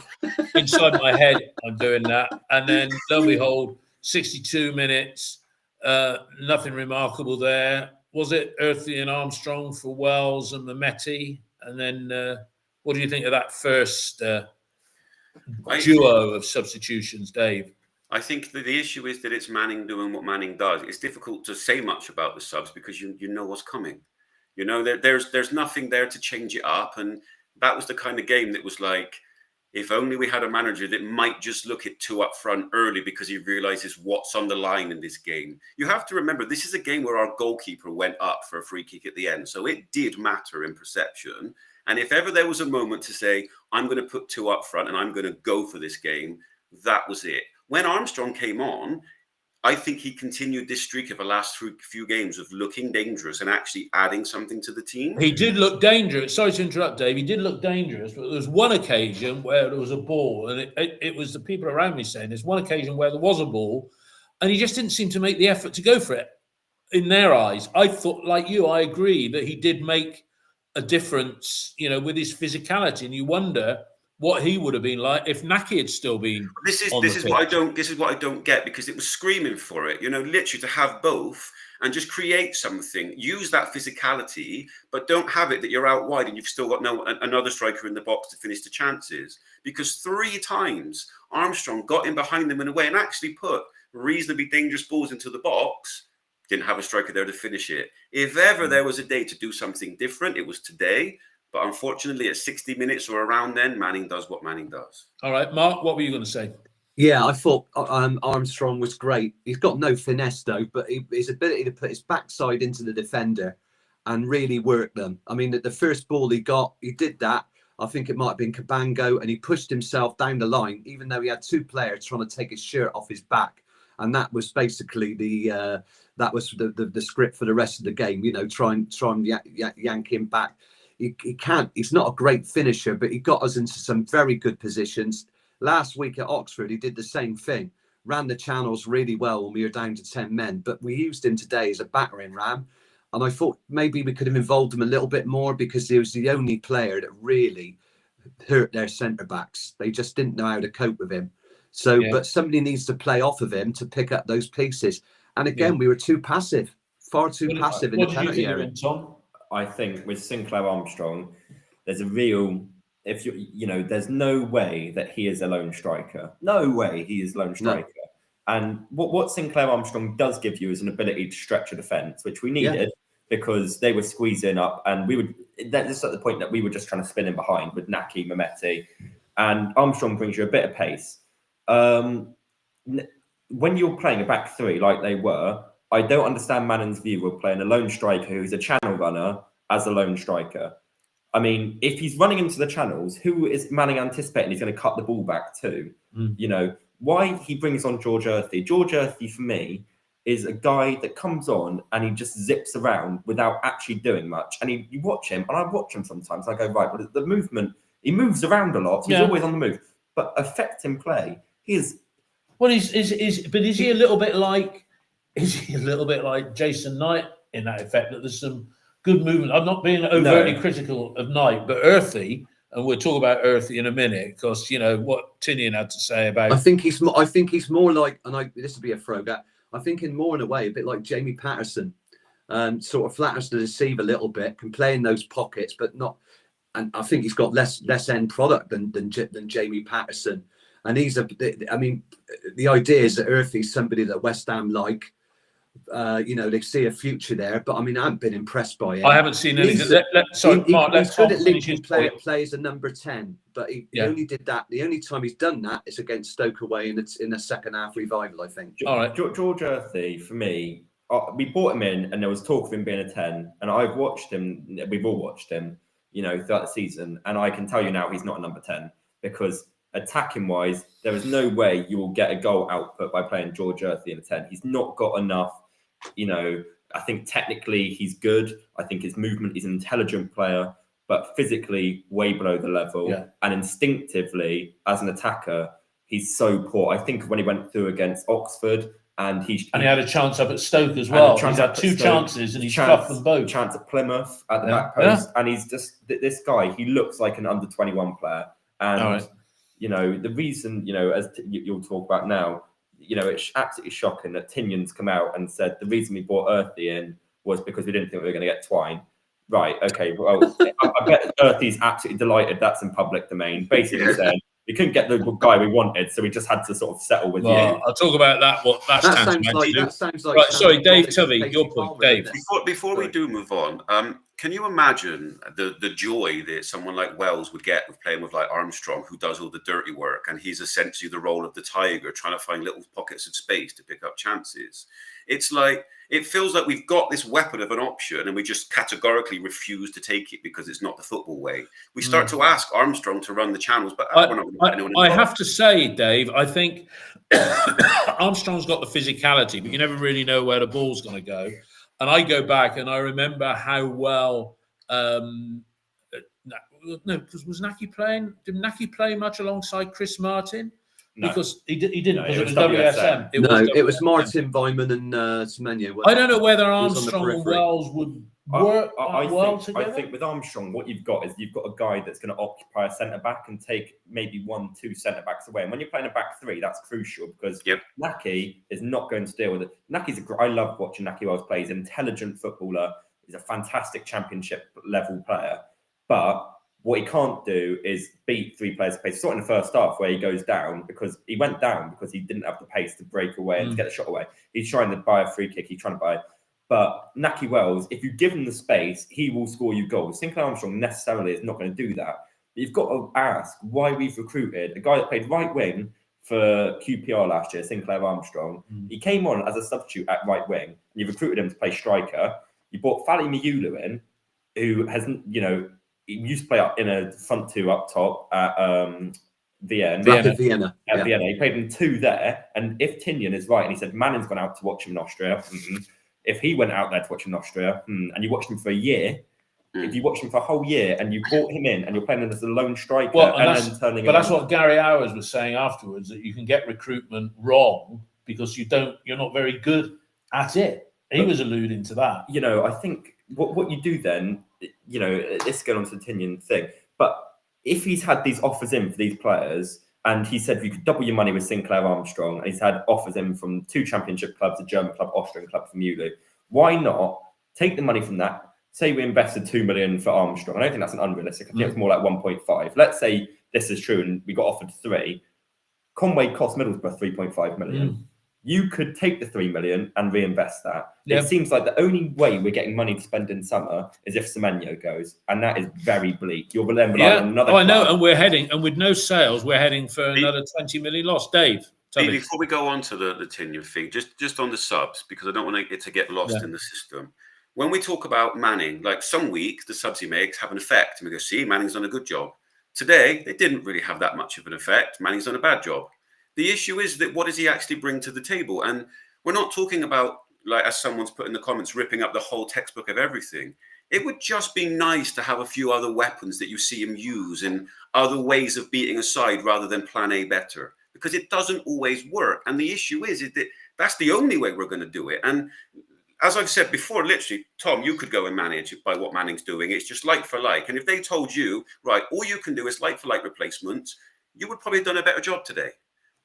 Inside my head, I'm doing that. And then lo and behold, 62 minutes. Nothing remarkable there. Was it Earthy and Armstrong for Wells and Mehmeti? And then what do you think of that first duo of substitutions, Dave? I think that the issue is that it's Manning doing what Manning does. It's difficult to say much about the subs because you know what's coming. There's nothing there to change it up. And that was the kind of game that was like, if only we had a manager that might just look at two up front early because he realizes what's on the line in this game. You have to remember, this is a game where our goalkeeper went up for a free kick at the end. So it did matter in perception. And if ever there was a moment to say, I'm going to put two up front and I'm going to go for this game, that was it. When Armstrong came on, I think he continued this streak of the last few games of looking dangerous and actually adding something to the team. He did look dangerous. Sorry to interrupt, Dave. He did look dangerous, but there was one occasion where there was a ball, and it was the people around me saying there's one occasion where there was a ball, and he just didn't seem to make the effort to go for it. In their eyes, I thought, like you, I agree that he did make a difference, with his physicality, and you wonder what he would have been like if Naki had still been. This is on this the is pitch. what I don't this is what I don't get, because it was screaming for it. You know, literally to have both and just create something. Use that physicality, but don't have it that you're out wide and you've still got another striker in the box to finish the chances. Because 3 times Armstrong got in behind them in a way and actually put reasonably dangerous balls into the box. Didn't have a striker there to finish it. If ever there was a day to do something different, it was today. But unfortunately, at 60 minutes or around then, Manning does what Manning does. All right, Mark, what were you going to say? Yeah, I thought Armstrong was great. He's got no finesse though, but his ability to put his backside into the defender and really work them. I mean, the first ball he got, he did that. I think it might have been Cabango, and he pushed himself down the line, even though he had 2 players trying to take his shirt off his back. And that was basically the script for the rest of the game. You know, try and yank him back. He can't. He's not a great finisher, but he got us into some very good positions. Last week at Oxford, he did the same thing. Ran the channels really well when we were down to 10 men. But we used him today as a battering ram. And I thought maybe we could have involved him a little bit more, because he was the only player that really hurt their centre-backs. They just didn't know how to cope with him. So, but somebody needs to play off of him to pick up those pieces. And again, we were too passive, far too passive in the penalty area. Tom? I think with Sinclair Armstrong, there's a real, there's no way that he is a lone striker. No way he is a lone striker. No. And what Sinclair Armstrong does give you is an ability to stretch a defence, which we needed because they were squeezing up, and that's at the point that we were just trying to spin in behind with Naki, Mehmeti, and Armstrong brings you a bit of pace. When you're playing a back 3 like they were, I don't understand Manning's view of playing a lone striker who's a channel runner as a lone striker. I mean, if he's running into the channels, who is Manning anticipating he's going to cut the ball back to? You know, why he brings on George Earthy. George Earthy, for me, is a guy that comes on and he just zips around without actually doing much. And you watch him, and I watch him sometimes, I go, right, but the movement, he moves around a lot. So he's always on the move. But affecting play, he is... Well, is he a little bit like... Is he a little bit like Jason Knight in that effect, that there's some good movement? I'm not being overtly critical of Knight, but Earthy, and we'll talk about Earthy in a minute, because you know what Tinian had to say about. I think he's more like, and this would be a throwback. I think in a way a bit like Jamie Patterson, sort of flatters to deceive a little bit, can play in those pockets, but not. And I think he's got less end product than Jamie Patterson. And the idea is that Earthy's somebody that West Ham like. They see a future there, but I mean, I haven't been impressed by him. I haven't seen anything. Mark, he's good at linking play as a number 10, but he only did that. The only time he's done that is against Stoke away in a second half revival, I think. All right, George Earthy, for me, we brought him in, and there was talk of him being a 10, and I've watched him. We've all watched him, throughout the season, and I can tell you now he's not a number 10, because attacking wise, there is no way you will get a goal output by playing George Earthy in a 10. He's not got enough. I think technically he's good. I think his movement, he's an intelligent player, but physically way below the level. Yeah. And instinctively, as an attacker, he's so poor. I think when he went through against Oxford, and he had a chance up at Stoke as well. He's had 2 chances and he's fluffed them both. Chance at Plymouth at the back post, and he's just this guy. He looks like an under 21 player, and the reason as you'll talk about now. It's absolutely shocking that Tinian's come out and said the reason we brought Earthy in was because we didn't think we were going to get Twine. Right, okay, well, I bet Earthy's absolutely delighted that's in public domain. Basically saying we couldn't get the guy we wanted, so we just had to sort of settle with you. I'll talk about that. That sounds like right, sorry, Dave Tubby, your point, Dave. Before we do move on, can you imagine the joy that someone like Wells would get with playing with like Armstrong, who does all the dirty work, and he's essentially the role of the tiger, trying to find little pockets of space to pick up chances? It's like, it feels like we've got this weapon of an option and we just categorically refuse to take it because it's not the football way. We start to ask Armstrong to run the channels, but we're not going to let anyone involved. I have to say, Dave, I think Armstrong's got the physicality, but you never really know where the ball's going to go. And I go back and I remember how well, was Naki playing? Did Naki play much alongside Chris Martin? No. Because he didn't, because it was WSM. It was Martin, Weimann and Semenyo. I don't know whether Armstrong and Wells work I well think, I together? think with Armstrong, what you've got is you've got a guy that's going to occupy a centre back and take maybe 1-2 centre backs away. And when you're playing a back three, that's crucial because Naki is not going to deal with it. Naki's I love watching Naki Wells play. He's an intelligent footballer. He's a fantastic championship level player. But what he can't do is beat 3 players pace. It's not in the first half where he goes down because he went down because he didn't have the pace to break away and to get the shot away. He's trying to buy a free kick. He's trying to buy. But Naki Wells, if you give him the space, he will score you goals. Sinclair Armstrong necessarily is not going to do that. But you've got to ask why we've recruited a guy that played right wing for QPR last year, Sinclair Armstrong. He came on as a substitute at right wing. You recruited him to play striker. You brought Fally Miulu in, who has, he used to play up in a front two up top at Vienna. Vienna. Vienna. He played in 2 there. And if Tinian is right, and he said Manning's gone out to watch him in Austria. If he went out there to watch him in Austria, and you watched him for a year, if you watched him for a whole year and you brought him in and you're playing him as a lone striker, then turning but that's what Gary Hours was saying afterwards, that you can get recruitment wrong because you're not very good at it. He was alluding to that. I think what you do then, let's get on to the Tinian thing. But if he's had these offers in for these players, and he said you could double your money with Sinclair Armstrong, and he's had offers in from 2 championship clubs, a German club, Austrian club from Miulu, why not take the money from that? Say we invested 2 million for Armstrong. I don't think that's an unrealistic. I think it's more like 1.5. Let's say this is true and we got offered 3. Conway cost Middlesbrough 3.5 million. You could take the 3 million and reinvest that. It seems like the only way we're getting money to spend in summer is if Semenyo goes, and that is very bleak. You're then relying on another. I know, and we're heading, and with no sales, we're heading for another 20 million loss. Dave, before we go on to the Tinian thing, just on the subs, because I don't want it to get lost in the system. When we talk about Manning, like some weeks the subs he makes have an effect, and we go, see, Manning's done a good job. Today, they didn't really have that much of an effect. Manning's done a bad job. The issue is that what does he actually bring to the table? And we're not talking about, like, as someone's put in the comments, ripping up the whole textbook of everything. It would just be nice to have a few other weapons that you see him use and other ways of beating a side rather than plan A better, because it doesn't always work. And the issue is that that's the only way we're going to do it. And as I've said before, literally, Tom, you could go and manage by what Manning's doing. It's just like for like. And if they told you, right, all you can do is like for like replacements, you would probably have done a better job today.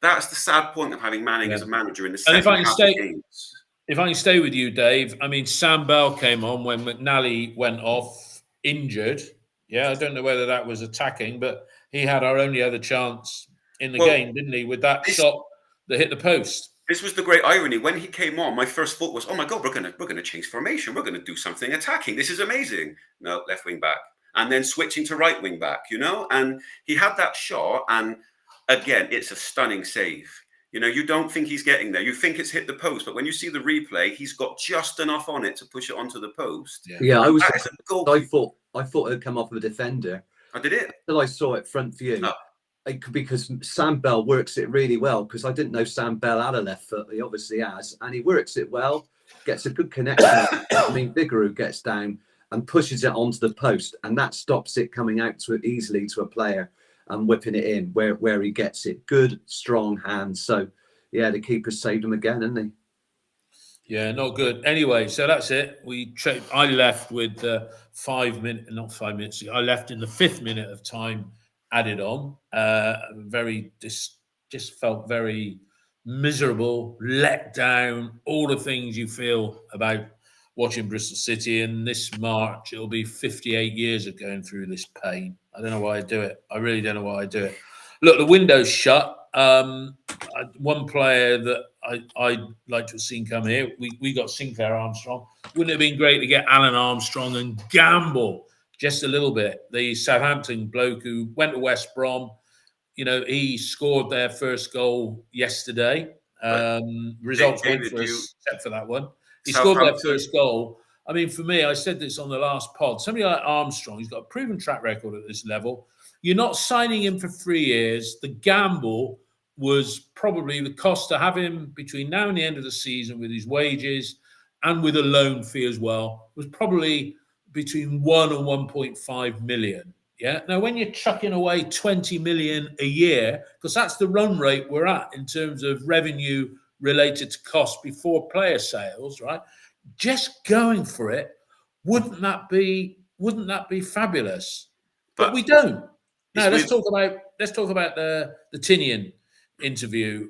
That's the sad point of having Manning as a manager in the second half of games. If I can stay with you, Dave, I mean, Sam Bell came on when McNally went off injured. Yeah, I don't know whether that was attacking, but he had our only other chance in the game, didn't he, with that shot that hit the post. This was the great irony. When he came on, my first thought was, oh my God, we're gonna change formation. We're gonna do something attacking. This is amazing. No, left wing back. And then switching to right wing back, and he had that shot, and again, it's a stunning save. You don't think he's getting there. You think it's hit the post, but when you see the replay, he's got just enough on it to push it onto the post. Yeah, I thought it had come off of a defender. I did it. Until I saw it front view. No. Because Sam Bell works it really well, because I didn't know Sam Bell had a left foot. He obviously has, and he works it well, gets a good connection. I mean, Vigouroux gets down and pushes it onto the post, and that stops it coming out to it easily to a player and whipping it in where he gets it. Good, strong hands. So, yeah, the keeper saved him again, didn't he? Yeah, not good. Anyway, so that's it. I left with 5 minutes, not 5 minutes. I left in the 5th minute of time added on. Just felt very miserable, let down, all the things you feel about watching Bristol City. And this March, it'll be 58 years of going through this pain. I don't know why I do it. I really don't know why I do it. Look, the window's shut. One player that I'd like to have seen come here, we got Sinclair Armstrong. Wouldn't it have been great to get Alan Armstrong and gamble just a little bit? The Southampton bloke who went to West Brom, he scored their first goal yesterday. Results went for us, except for that one. He scored their first goal. I mean, for me, I said this on the last pod, somebody like Armstrong, he's got a proven track record at this level. You're not signing him for 3 years. The gamble was probably the cost to have him between now and the end of the season with his wages and with a loan fee as well, was probably between 1 and 1.5 million. Yeah. Now, when you're chucking away 20 million a year, because that's the run rate we're at in terms of revenue related to cost before player sales, right? Just going for it Wouldn't that be fabulous? But we But don't. Now it's let's talk about the Tinian interview.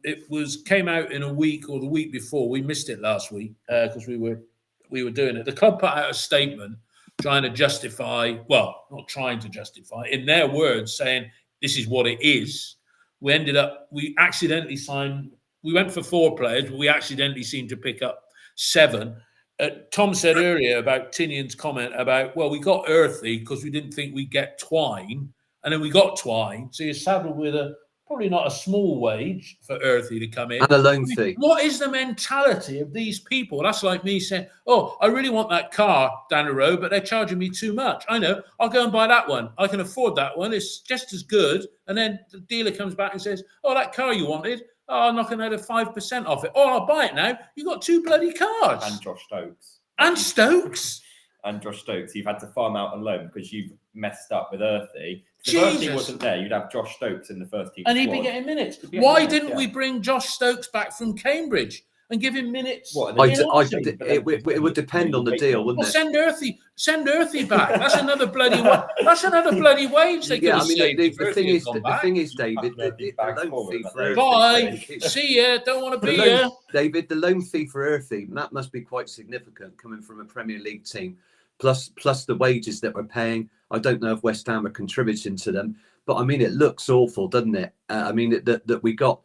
It came out in a week or the week before. We missed it last week because we were doing it. The club put out a statement trying to justify, well, not trying to justify, in their words, saying this is what it is. We accidentally signed. We went for 4 players, but we accidentally seemed to pick up 7. Tom said earlier about Tinian's comment about, well, we got Earthy because we didn't think we'd get Twine, and then we got Twine. So you're saddled with probably not a small wage for Earthy to come in. And a loan fee. What is the mentality of these people? That's like me saying, oh, I really want that car down the road, but they're charging me too much. I know, I'll go and buy that one. I can afford that one. It's just as good. And then the dealer comes back and says, oh, that car you wanted, oh, I'm knocking out 5% off it. Oh, I'll buy it now. You got 2 bloody cars. And Josh Stokes. And Stokes. And Josh Stokes, you've had to farm out on loan because you've messed up with Earthy. If Jesus. Earthy wasn't there, you'd have Josh Stokes in the first team And he'd squad. be getting minutes. He'd be Why getting minutes, didn't we bring Josh Stokes back from Cambridge and give him minutes? What, It would depend on the deal, wouldn't Well, it? send Earthy back. That's another bloody wage they could Yeah, have I mean, saved. the if Earthy thing had is, gone the back. thing is, David, I'd be back the for loan fee it, for but Earthy. Bye. See ya. Don't want to The be loan- here. David, the loan fee for Earthy, that must be quite significant coming from a Premier League team. Plus the wages that we're paying. I don't know if West Ham are contributing to them, but I mean, it looks awful, doesn't it? I mean, that we got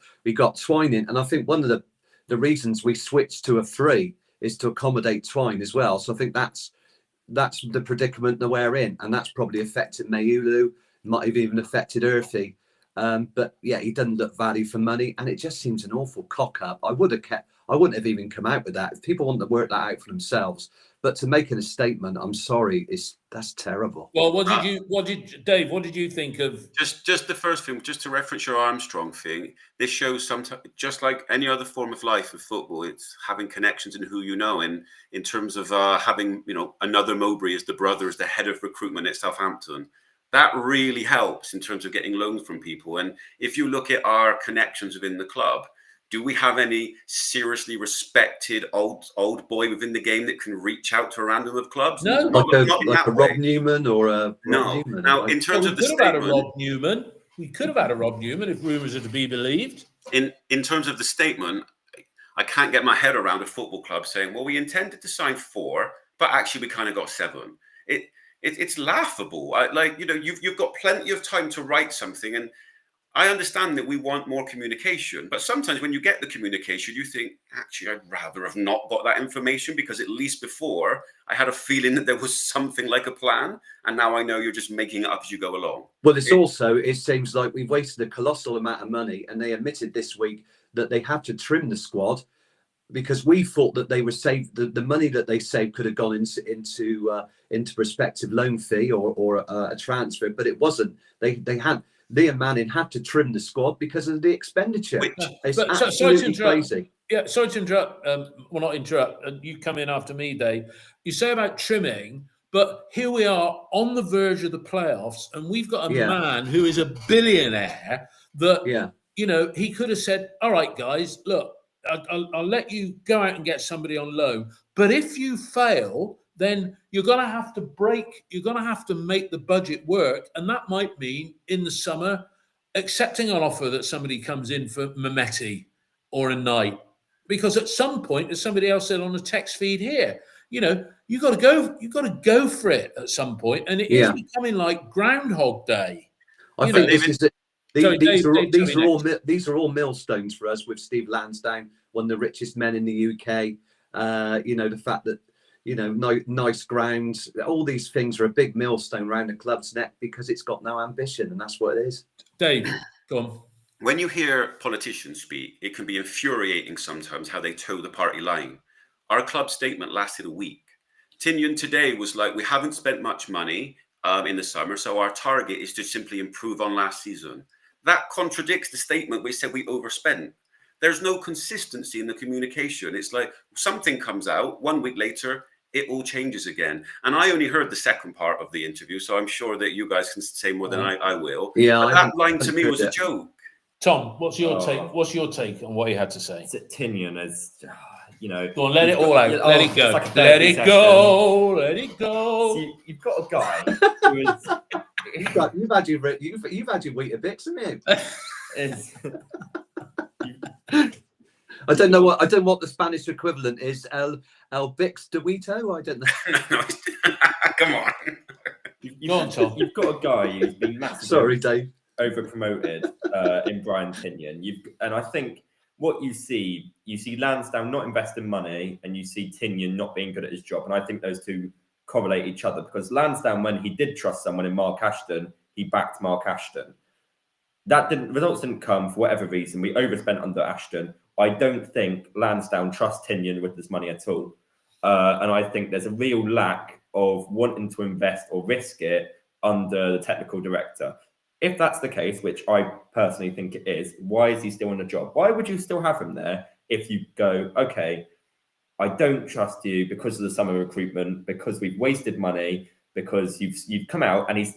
Twine in, and I think one of the reasons we switched to a 3 is to accommodate Twine as well. So I think that's the predicament that we're in, and that's probably affected Mayulu, might have even affected Earthy. But yeah, he doesn't look value for money, and it just seems an awful cock up. I wouldn't have even come out with that if people want to work that out for themselves. But to make it a statement, I'm sorry, that's terrible. Well, Dave? What did you think of? just the first thing, just to reference your Armstrong thing. This shows sometimes, just like any other form of life in football, it's having connections and who you know. And in terms of having, another Mowbray as the brother, as the head of recruitment at Southampton, that really helps in terms of getting loans from people. And if you look at our connections within the club, do we have any seriously respected old boy within the game that can reach out to a random of clubs? No. not in that a way. Rob Newman or a No. Rob Newman. Now, in terms of the We could have had a statement, Rob Newman. We could have had a Rob Newman if rumours are to be believed. in terms of the statement, I can't get my head around a football club saying, well, we intended to sign 4, but actually we kind of got 7. It's laughable. You've got plenty of time to write something, and I understand that we want more communication, but sometimes when you get the communication, you think, actually, I'd rather have not got that information, because at least before I had a feeling that there was something like a plan, and now I know you're just making it up as you go along. Well, it seems like we've wasted a colossal amount of money, and they admitted this week that they had to trim the squad because we thought that they were saved. The money that they saved could have gone into prospective loan fee or a transfer, but it wasn't. They had. Liam Manning had to trim the squad because of the expenditure. It's absolutely crazy. Yeah, sorry to interrupt. Not interrupt. You come in after me, Dave. You say about trimming, but here we are on the verge of the playoffs, and we've got a man who is a billionaire that, he could have said, all right, guys, look, I'll let you go out and get somebody on loan. But if you fail, then you're going to have to make the budget work. And that might mean in the summer, accepting an offer that somebody comes in for Mehmeti or a Knight. Because at some point, as somebody else said on the text feed here, you've got to go for it at some point. And it is becoming like Groundhog Day. I think these are all millstones for us with Steve Lansdowne, one of the richest men in the UK. The fact that, nice grounds, all these things are a big millstone around the club's neck because it's got no ambition, and that's what it is. Dave, go on. When you hear politicians speak, it can be infuriating sometimes how they toe the party line. Our club statement lasted a week. Tinian today was like, we haven't spent much money in the summer, so our target is to simply improve on last season. That contradicts the statement we said we overspent. There's no consistency in the communication. It's like something comes out, 1 week later, it all changes again. And I only heard the second part of the interview, so I'm sure that you guys can say more than I will. Yeah, but that line to me was a joke. Tom, what's your take? What's your take on what he had to say? Tinian is, Go on, let it all out. Yeah, Let it go. it's like a Let therapy it session. go. Let it go. So you've got a guy who is. You've had your Weetabix, haven't you? is I don't know what the Spanish equivalent is. El Bix de Huito? I don't know. Come on. Go on, Tom. You've got a guy who's been massively Sorry, Dave. over promoted in Brian Tinnion. And I think what you see Lansdowne not investing money, and you see Tinnion not being good at his job. And I think those two correlate each other, because Lansdowne, when he did trust someone in Mark Ashton, he backed Mark Ashton. Results didn't come for whatever reason. We overspent under Ashton. I don't think Lansdowne trusts Tinnion with this money at all. And I think there's a real lack of wanting to invest or risk it under the technical director. If that's the case, which I personally think it is, why is he still on the job? Why would you still have him there if you go, okay, I don't trust you because of the summer recruitment, because we've wasted money, because you've come out, and he's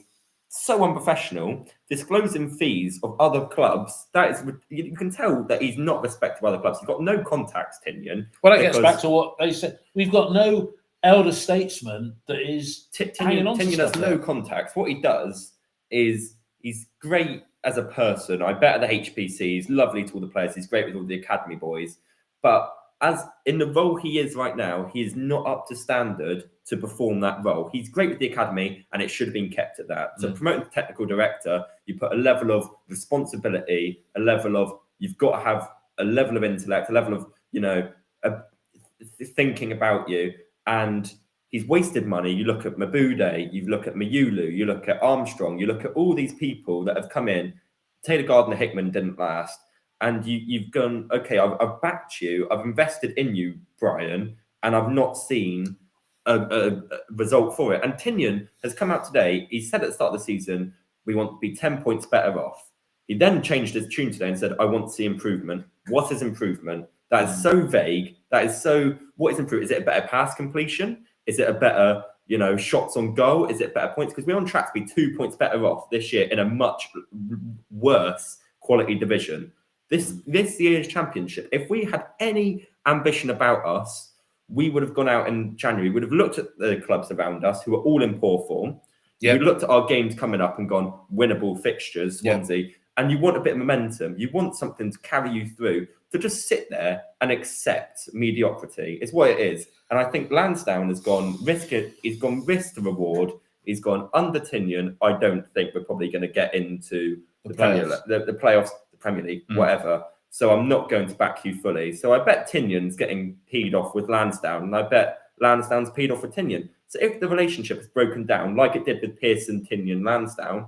so unprofessional, disclosing fees of other clubs. That is, you can tell that he's not respected by other clubs. He's got no contacts, Tinnion. Well, that gets back to what they said. We've got no elder statesman that is hanging on to Tinnion stuff has no contacts. What he does is he's great as a person. I bet at the HPC, he's lovely to all the players. He's great with all the academy boys. But as in the role he is right now, he is not up to standard to perform that role. He's great with the academy, and it should have been kept at that. So promoting the technical director, you put a level of responsibility, a level of, you've got to have a level of intellect, a level of, thinking about you. And he's wasted money. You look at Mabude, you look at Mayulu, you look at Armstrong, you look at all these people that have come in. Taylor Gardner-Hickman didn't last. And you've gone, okay, I've backed you, I've invested in you, Brian, and I've not seen a result for it. And Tinnion has come out today, he said at the start of the season, we want to be 10 points better off. He then changed his tune today and said, I want to see improvement. What is improvement? That is so vague. That is so, what is improvement? Is it a better pass completion? Is it a better, shots on goal? Is it better points? Because we're on track to be 2 points better off this year in a much worse quality division. This year's championship, if we had any ambition about us, we would have gone out in January. We would have looked at the clubs around us who are all in poor form. Yep. We looked at our games coming up and gone, winnable fixtures, Swansea. And you want a bit of momentum. You want something to carry you through. To just sit there and accept mediocrity is what it is. And I think Lansdowne has gone risk it. He's gone risk to reward. He's gone under Tinnion. I don't think we're probably going to get into the playoffs, the Premier League, whatever. So I'm not going to back you fully. So I bet Tinnion's getting peed off with Lansdowne, and I bet Lansdowne's peed off with Tinnion. So if the relationship is broken down, like it did with Pearson, Tinnion, Lansdowne,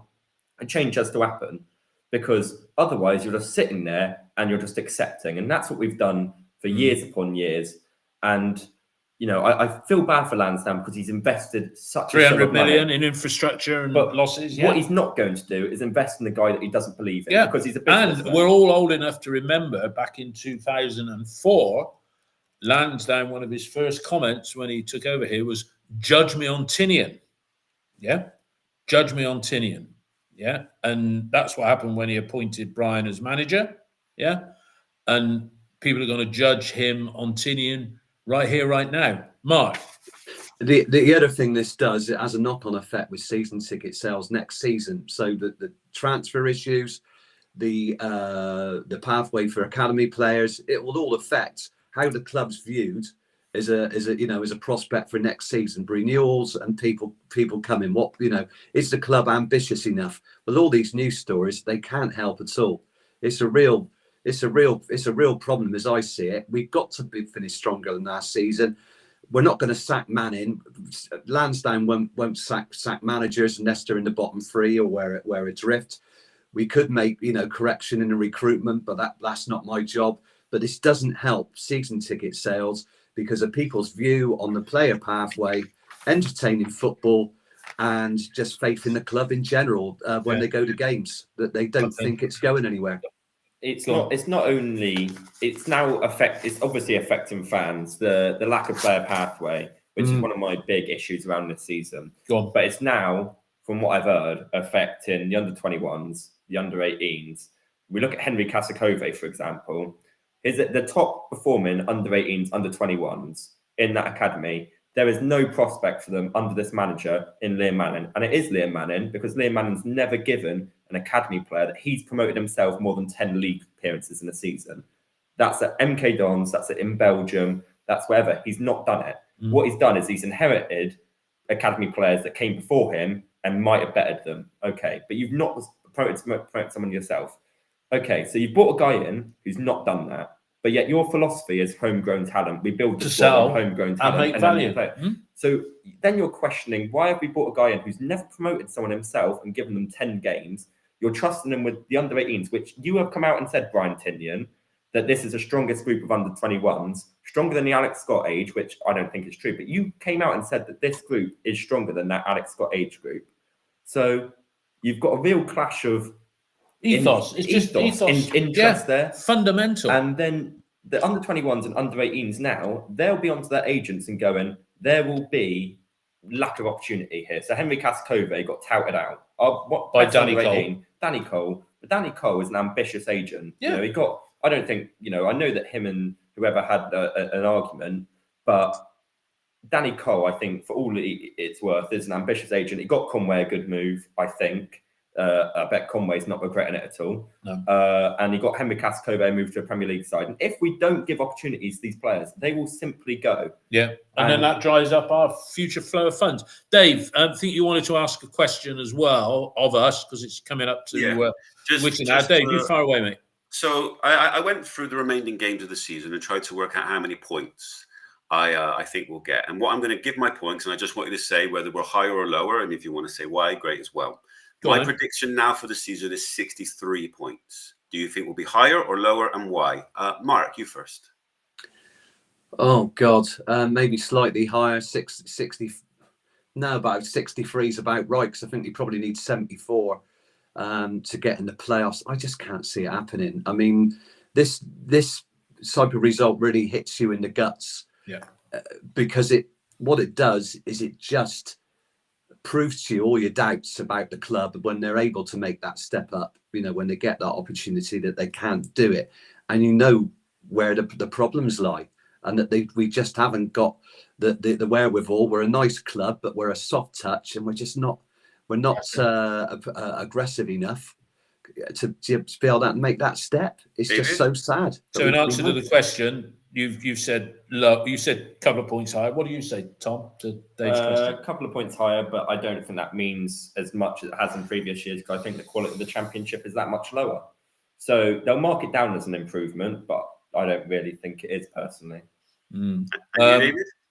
a change has to happen, because otherwise you're just sitting there and you're just accepting. And that's what we've done for years upon years. And I feel bad for Lansdowne because he's invested such 300 million in infrastructure and losses. What he's not going to do is invest in the guy that he doesn't believe in, because he's a businessman. And we're all old enough to remember back in 2004, Lansdowne, one of his first comments when he took over here was, judge me on Tinnion. Yeah. Judge me on Tinnion. Yeah. And that's what happened when he appointed Brian as manager. Yeah. And people are going to judge him on Tinnion right here, right now. Mark. The other thing this does, it has a knock-on effect with season ticket sales next season. So the transfer issues, the pathway for academy players, it will all affect how the club's viewed as a prospect for next season. Renewals and people coming. Is the club ambitious enough? With all these news stories, they can't help at all. It's a real problem as I see it. We've got to finish stronger than last season. We're not going to sack Manning. Lansdowne won't sack managers unless they're in the bottom three or where adrift. We could make correction in the recruitment, but that's not my job. But this doesn't help season ticket sales because of people's view on the player pathway, entertaining football, and just faith in the club in general when they go to games, that they don't think it's going anywhere. It's obviously affecting fans, the lack of player pathway, which is one of my big issues around this season. But it's now, from what I've heard, affecting the under-21s, the under-18s. We look at Henry Casacove, for example. is that the top performing under 18s, under 21s in that academy, there is no prospect for them under this manager in Liam Manning. And it is Liam Manning because Liam Manning's never given an academy player that he's promoted himself more than 10 league appearances in a season. That's at MK Dons, that's in Belgium, that's wherever. He's not done it. What he's done is he's inherited academy players that came before him and might have bettered them. Okay, but you've not promoted someone yourself. Okay, so you brought a guy in who's not done that, but yet your philosophy is homegrown talent. We build the squad on homegrown talent and make value. So then you're questioning, why have we brought a guy in who's never promoted someone himself and given them 10 games? You're trusting them with the under 18s, which you have come out and said, Brian Tinian, that this is the strongest group of under 21s, stronger than the Alex Scott age, which I don't think is true. But you came out and said that this group is stronger than that Alex Scott age group. So you've got a real clash of ethos. It's just ethos. Interest there. Fundamental. And then the under 21s and under 18s now, they'll be onto their agents and going, there will be lack of opportunity here. So Henry Cascove got touted out. By Danny Cole. Danny Cole. But Danny Cole is an ambitious agent. Yeah. You know, he got, I don't think, you know, I know that him and whoever had an argument, but Danny Cole, I think, for all it's worth, is an ambitious agent. He got Conway a good move, I think. I bet Conway's not regretting it at all. No. And he got Henry Cascove moved to a Premier League side. And if we don't give opportunities to these players, they will simply go. Yeah. And then that dries up our future flow of funds. Dave, I think you wanted to ask a question as well of us because it's coming up to which now. Dave, you far away, mate. So I went through the remaining games of the season and tried to work out how many points I think we'll get. And what I'm going to give my points, and I just want you to say whether we're higher or lower. And if you want to say why, great as well. My prediction now for the season is 63 points. Do you think we'll be higher or lower, and why? Mark, you first. Oh, God. Maybe slightly higher, 60. No, about 63 is about right, because I think you probably need 74 to get in the playoffs. I just can't see it happening. I mean, this type of result really hits you in the guts. Yeah. Because what it does is it just proves to you all your doubts about the club when they're able to make that step up, you know, when they get that opportunity that they can't do it. And you know where the problems lie, and that we just haven't got the wherewithal. We're a nice club, but we're a soft touch, and we're not aggressive enough to be able to make that step. It's just so sad. So in answer to the question, you've said low. You said a couple of points higher. What do you say, Tom, to Dave's question? A couple of points higher, but I don't think that means as much as it has in previous years, because I think the quality of the championship is that much lower. So they'll mark it down as an improvement, but I don't really think it is personally.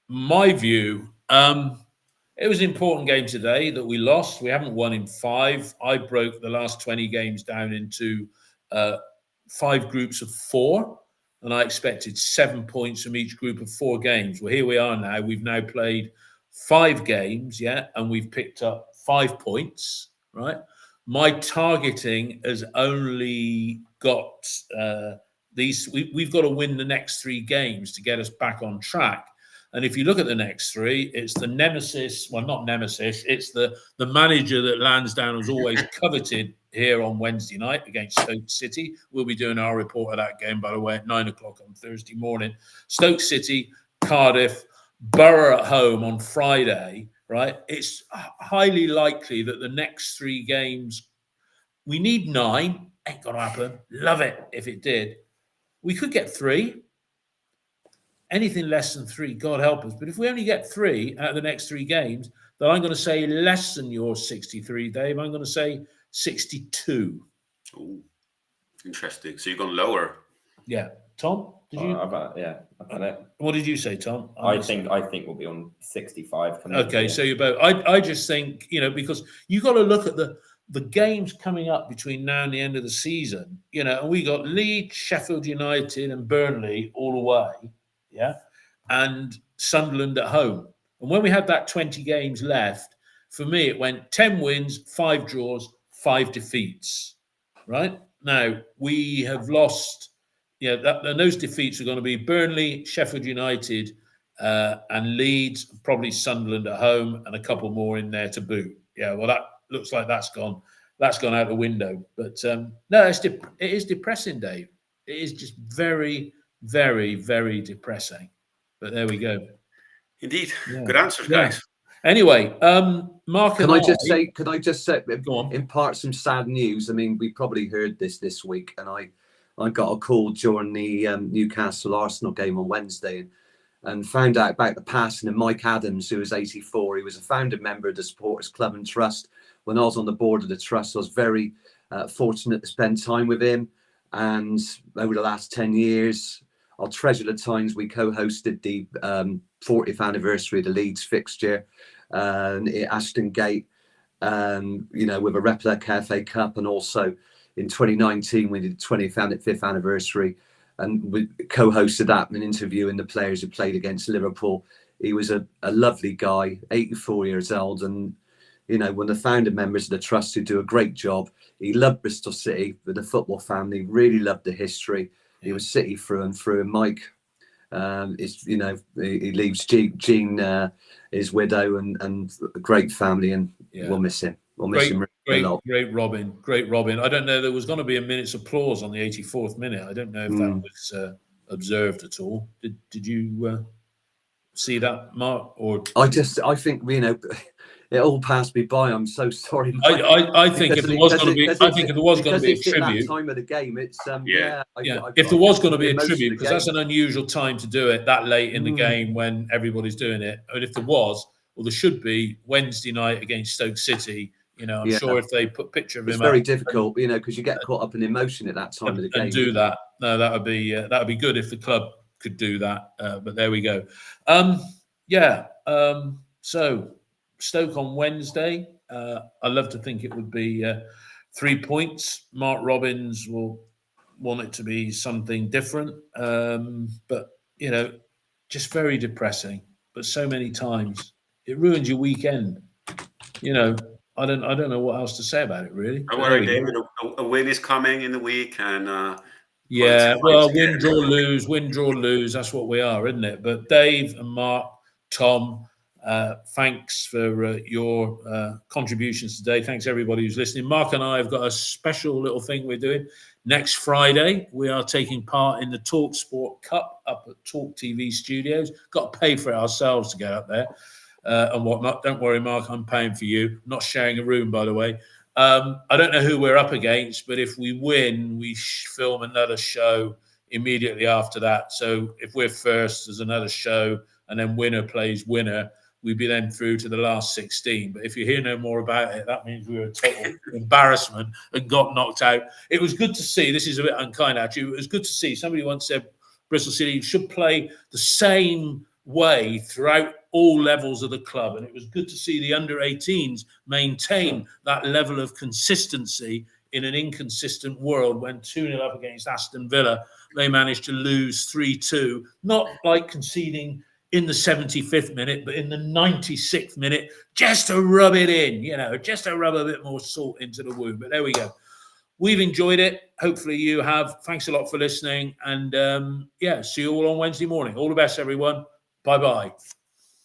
My view, it was an important game today that we lost. We haven't won in 5. I broke the last 20 games down into 5 groups of 4. And I expected 7 points from each group of 4 games. Well, here we are now. We've now played 5 games, and we've picked up 5 points, right? My targeting has only got we've got to win the next 3 games to get us back on track. And if you look at the next 3, it's the nemesis. Well, not nemesis. It's the manager that Lansdowne has always coveted here on Wednesday night against Stoke City. We'll be doing our report of that game, by the way, at 9 o'clock on Thursday morning. Stoke City, Cardiff, Borough at home on Friday, right? It's highly likely that the next 3 games, we need 9. Ain't going to happen. Love it if it did. We could get 3. Anything less than 3, God help us. But if we only get 3 out of the next 3 games, then I'm going to say less than your 63, Dave. I'm going to say 62. Oh, interesting. So you've gone lower. Yeah. Tom, did you? I've done it. What did you say, Tom? I think we'll be on 65. Okay, so you're both. I just think, because you got to look at the games coming up between now and the end of the season, and we got Leeds, Sheffield United and Burnley all away, and Sunderland at home. And when we had that 20 games left, for me, it went 10 wins, 5 draws, 5 defeats, right? Now, we have lost, and those defeats are going to be Burnley, Sheffield United and Leeds, probably Sunderland at home, and a couple more in there to boot. Yeah, well, that looks like that's gone out the window. But no, it is depressing, Dave. It is just very, very, very depressing. But there we go. Indeed. Yeah. Good answers, guys. Anyway, Mark and Could I just say, Go on. impart some sad news? I mean, we probably heard this week, and I got a call during the Newcastle Arsenal game on Wednesday, and found out about the passing of Mike Adams, who was 84. He was a founding member of the Supporters Club and Trust. When I was on the board of the Trust, I was very fortunate to spend time with him. And over the last 10 years, I'll treasure the times we co-hosted the 40th anniversary of the Leeds fixture at Ashton Gate, with a replica FA Cup, and also in 2019 we did the 25th anniversary, and we co-hosted that and interviewing the players who played against Liverpool. He was a lovely guy, 84 years old, and one of the founding members of the Trust, who do a great job. He loved Bristol City with the football family, really loved the history. He was City through and through. And Mike, he leaves Jean, his widow, and a great family, and we'll miss him. We'll miss him a lot. Great Robin. I don't know, there was going to be a minute's applause on the 84th minute. I don't know if that was observed at all. Did you see that, Mark? Or I think it all passed me by. I'm so sorry. I think if there was going to be, a tribute, that time of the game, it's if there was going to be a tribute, because that's an unusual time to do it that late in the game when everybody's doing it. And if there was, well, there should be Wednesday night against Stoke City. I'm sure if they put a picture of him, it's very difficult, because you get caught up in emotion at that time of the game. And do that. No, that would be good if the club could do that. But there we go. So Stoke on Wednesday. I love to think it would be 3 points. Mark Robbins will want it to be something different. But just very depressing. But so many times it ruins your weekend. I don't know what else to say about it, really. Don't worry, David. A win is coming in the week, and win, draw, lose. That's what we are, isn't it? But Dave and Mark, Tom, thanks for your contributions today. Thanks everybody who's listening. Mark and I have got a special little thing we're doing next Friday. We are taking part in the Talk Sport Cup up at Talk TV Studios. Got to pay for it ourselves to get up there. And whatnot. Don't worry, Mark, I'm paying for you. I'm not sharing a room, by the way. I don't know who we're up against, but if we win, we film another show immediately after that. So if we're first, there's another show, and then winner plays winner. We'd be then through to the last 16. But if you hear no more about it, that means we were a total embarrassment and got knocked out. It was good to see. This is a bit unkind, actually. It was good to see. Somebody once said Bristol City should play the same way throughout all levels of the club, and it was good to see the under-18s maintain that level of consistency in an inconsistent world. When 2-0 up against Aston Villa, they managed to lose 3-2, not like conceding in the 75th minute, but in the 96th minute, just to rub it in, just to rub a bit more salt into the wound. But there we go. We've enjoyed it. Hopefully you have. Thanks a lot for listening, and see you all on Wednesday morning. All the best, everyone. Bye-bye.